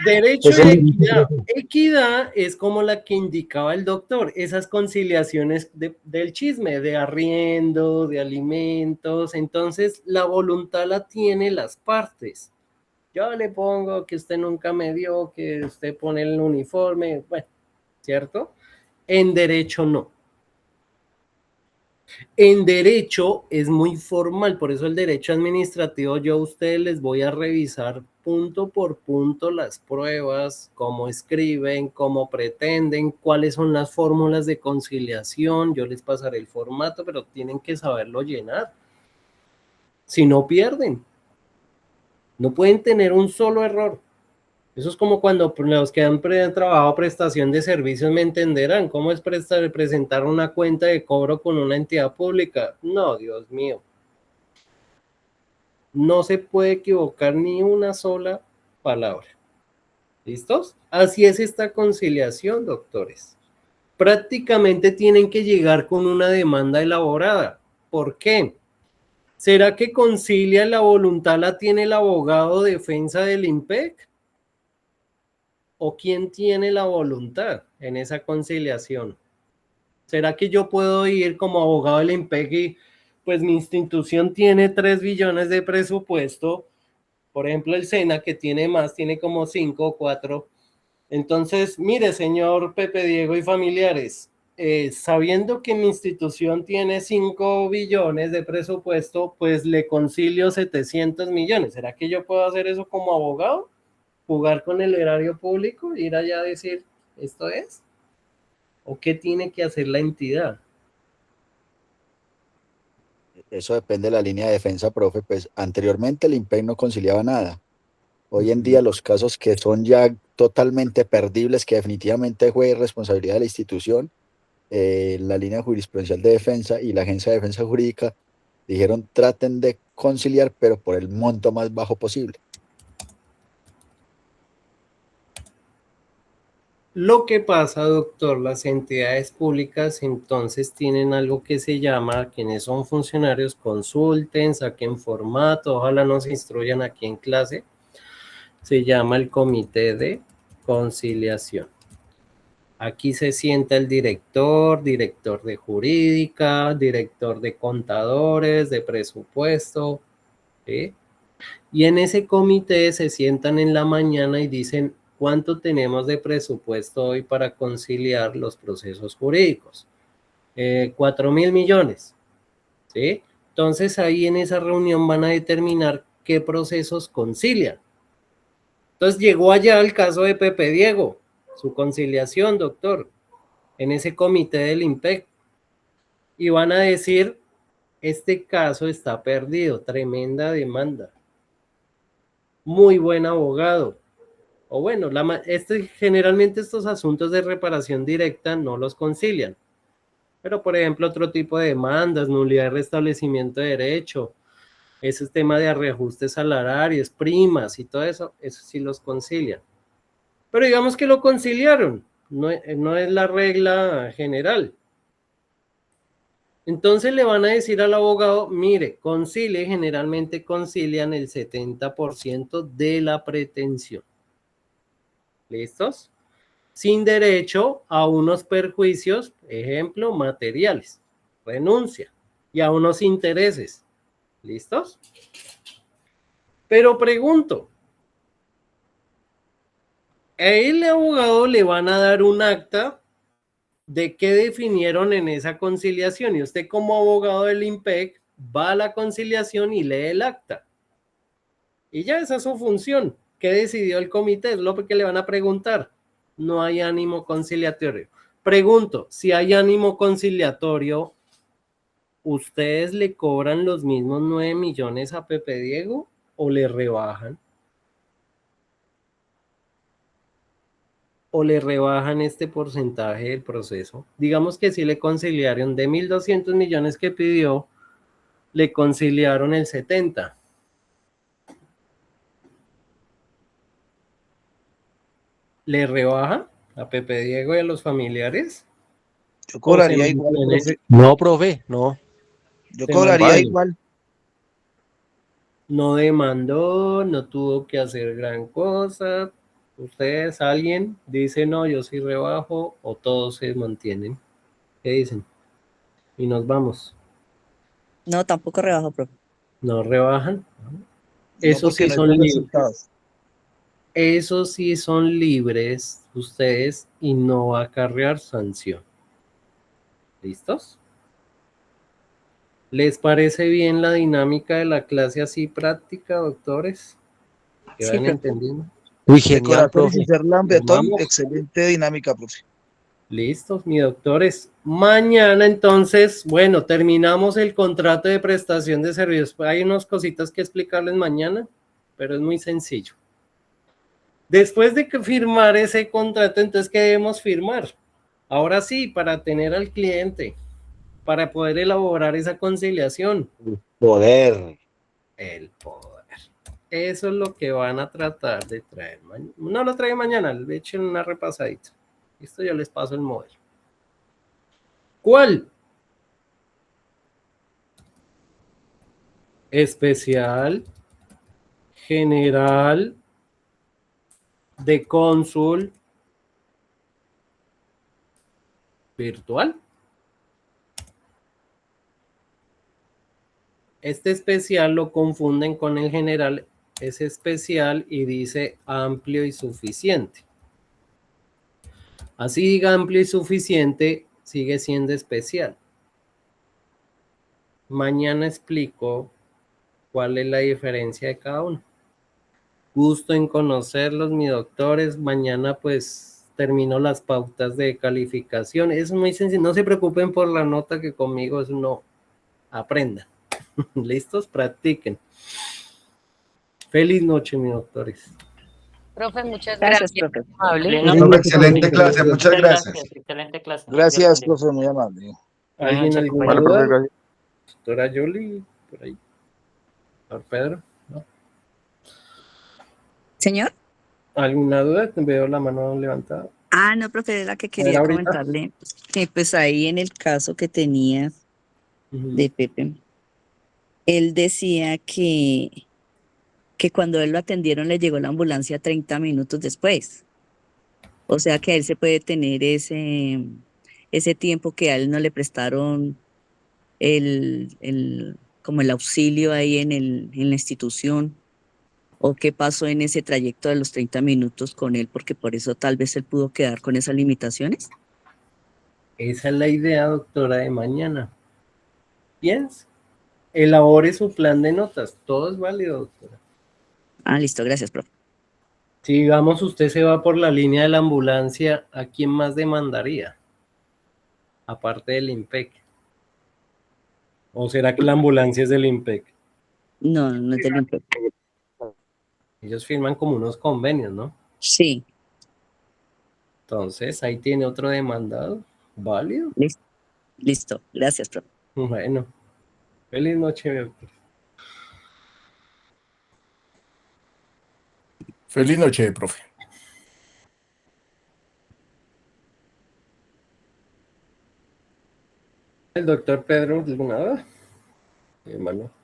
Derecho y equidad. Equidad es como la que indicaba el doctor, esas conciliaciones del chisme, de arriendo, de alimentos. Entonces, la voluntad la tienen las partes. Yo le pongo que usted nunca me dio, que usted pone el uniforme, bueno, ¿cierto? En derecho no. En derecho es muy formal, por eso el derecho administrativo yo a ustedes les voy a revisar punto por punto las pruebas, cómo escriben, cómo pretenden, cuáles son las fórmulas de conciliación, yo les pasaré el formato, pero tienen que saberlo llenar. Si no pierden. No pueden tener un solo error. Eso es como cuando los que han trabajado prestación de servicios me entenderán. ¿Cómo es presentar una cuenta de cobro con una entidad pública? No, Dios mío. No se puede equivocar ni una sola palabra. ¿Listos? Así es esta conciliación, doctores. Prácticamente tienen que llegar con una demanda elaborada. ¿Por qué? ¿Será que concilia la voluntad la tiene el abogado de defensa del IMPEC? ¿O quién tiene la voluntad en esa conciliación? ¿Será que yo puedo ir como abogado del IMPEC y pues mi institución tiene 3 billones de presupuesto? Por ejemplo, el SENA, que tiene más, tiene como 5 o 4. Entonces, mire, señor Pepe Diego y familiares, sabiendo que mi institución tiene 5 billones de presupuesto, pues le concilio 700 millones. ¿Será que yo puedo hacer eso como abogado? ¿Jugar con el erario público? ¿Ir allá a decir, esto es? ¿O qué tiene que hacer la entidad? Eso depende de la línea de defensa, profe. Pues anteriormente el IMPEC no conciliaba nada. Hoy en día los casos que son ya totalmente perdibles, que definitivamente fue responsabilidad de la institución, la línea jurisprudencial de defensa y la agencia de defensa jurídica dijeron traten de conciliar, pero por el monto más bajo posible. Lo que pasa, doctor, las entidades públicas entonces tienen algo que se llama, quienes son funcionarios, consulten, saquen formato, ojalá nos instruyan aquí en clase, se llama el Comité de Conciliación. Aquí se sienta el director de jurídica, director de contadores, de presupuesto, ¿sí? Y en ese comité se sientan en la mañana y dicen, ¿cuánto tenemos de presupuesto hoy para conciliar los procesos jurídicos? 4.000 millones, ¿sí? Entonces ahí en esa reunión van a determinar qué procesos concilian. Entonces llegó allá el caso de Pepe Diego, su conciliación, doctor, en ese comité del IMPEC, y van a decir, este caso está perdido, tremenda demanda, muy buen abogado, o bueno, generalmente estos asuntos de reparación directa no los concilian, pero por ejemplo otro tipo de demandas, nulidad de restablecimiento de derecho, ese tema de reajustes salarios, primas y todo eso, eso sí los concilian. Pero digamos que lo conciliaron, no es la regla general. Entonces le van a decir al abogado, mire, concilie, generalmente concilian el 70% de la pretensión. ¿Listos? Sin derecho a unos perjuicios, ejemplo, materiales, renuncia, y a unos intereses. ¿Listos? Pero pregunto, a el abogado le van a dar un acta de qué definieron en esa conciliación, y usted como abogado del IMPEC va a la conciliación y lee el acta. Y ya esa es su función. ¿Qué decidió el comité? Es lo que le van a preguntar. No hay ánimo conciliatorio. Pregunto, si hay ánimo conciliatorio, ¿ustedes le cobran los mismos 9 millones a Pepe Diego o le rebajan? ¿O le rebajan este porcentaje del proceso? Digamos que si le conciliaron de 1.200 millones que pidió, le conciliaron el 70. ¿Le rebaja a Pepe Diego y a los familiares? Yo cobraría igual, profe. No, profe, no. Yo cobraría igual. No demandó, no tuvo que hacer gran cosa. ¿Ustedes, alguien dice no, yo sí rebajo, o todos se mantienen? ¿Qué dicen? Y nos vamos. No, tampoco rebajo, profe. ¿No rebajan? Esos sí son libres. Esos sí son libres ustedes y no va a acarrear sanción. ¿Listos? ¿Les parece bien la dinámica de la clase así práctica, doctores? ¿Que van entendiendo? Uy, genial, profe. Excelente dinámica, profe. Listos, mis doctores. Mañana, entonces, bueno, terminamos el contrato de prestación de servicios. Hay unas cositas que explicarles mañana, pero es muy sencillo. Después de que firmar ese contrato, entonces, ¿qué debemos firmar? Ahora sí, para tener al cliente, para poder elaborar esa conciliación. Poder. El poder. Eso es lo que van a tratar de traer mañana. No lo traigo mañana, le echen una repasadita. Esto yo les paso el modelo. ¿Cuál? Especial, general, de cónsul, virtual. Este especial lo confunden con el general, es especial y dice amplio y suficiente. Así diga amplio y suficiente, sigue siendo especial. Mañana explico cuál es la diferencia de cada uno. Gusto en conocerlos, mis doctores. Mañana pues termino las pautas de calificación. Es muy sencillo, no se preocupen por la nota, que conmigo es no. Aprendan. ¿Listos? Practiquen. Feliz noche, mis doctores. Profe, muchas gracias. Profe. Excelente clase, muchas gracias. Excelente clase. Gracias, profe, muy amable. ¿Alguien alguna duda? Doctora Yoli, por ahí. Doctor Pedro, ¿no? ¿Señor? ¿Alguna duda? Veo la mano levantada. Ah, no, profe, era que quería comentarle que pues ahí en el caso que tenía de Pepe, él decía que cuando él lo atendieron le llegó la ambulancia 30 minutos después. O sea que a él se puede tener ese tiempo que a él no le prestaron como el auxilio ahí en la institución, o qué pasó en ese trayecto de los 30 minutos con él, porque por eso tal vez él pudo quedar con esas limitaciones. Esa es la idea, doctora, de mañana. Piense, elabore su plan de notas, todo es válido, doctora. Ah, listo, gracias, profe. Si digamos usted se va por la línea de la ambulancia, ¿a quién más demandaría? Aparte del IMPEC. ¿O será que la ambulancia es del IMPEC? No, no es del IMPEC. Ellos firman como unos convenios, ¿no? Sí. Entonces, ahí tiene otro demandado. ¿Válido? Listo. Gracias, profe. Bueno. Feliz noche, doctor. Feliz noche, profe. El doctor Pedro, ¿alguna duda? Hermano.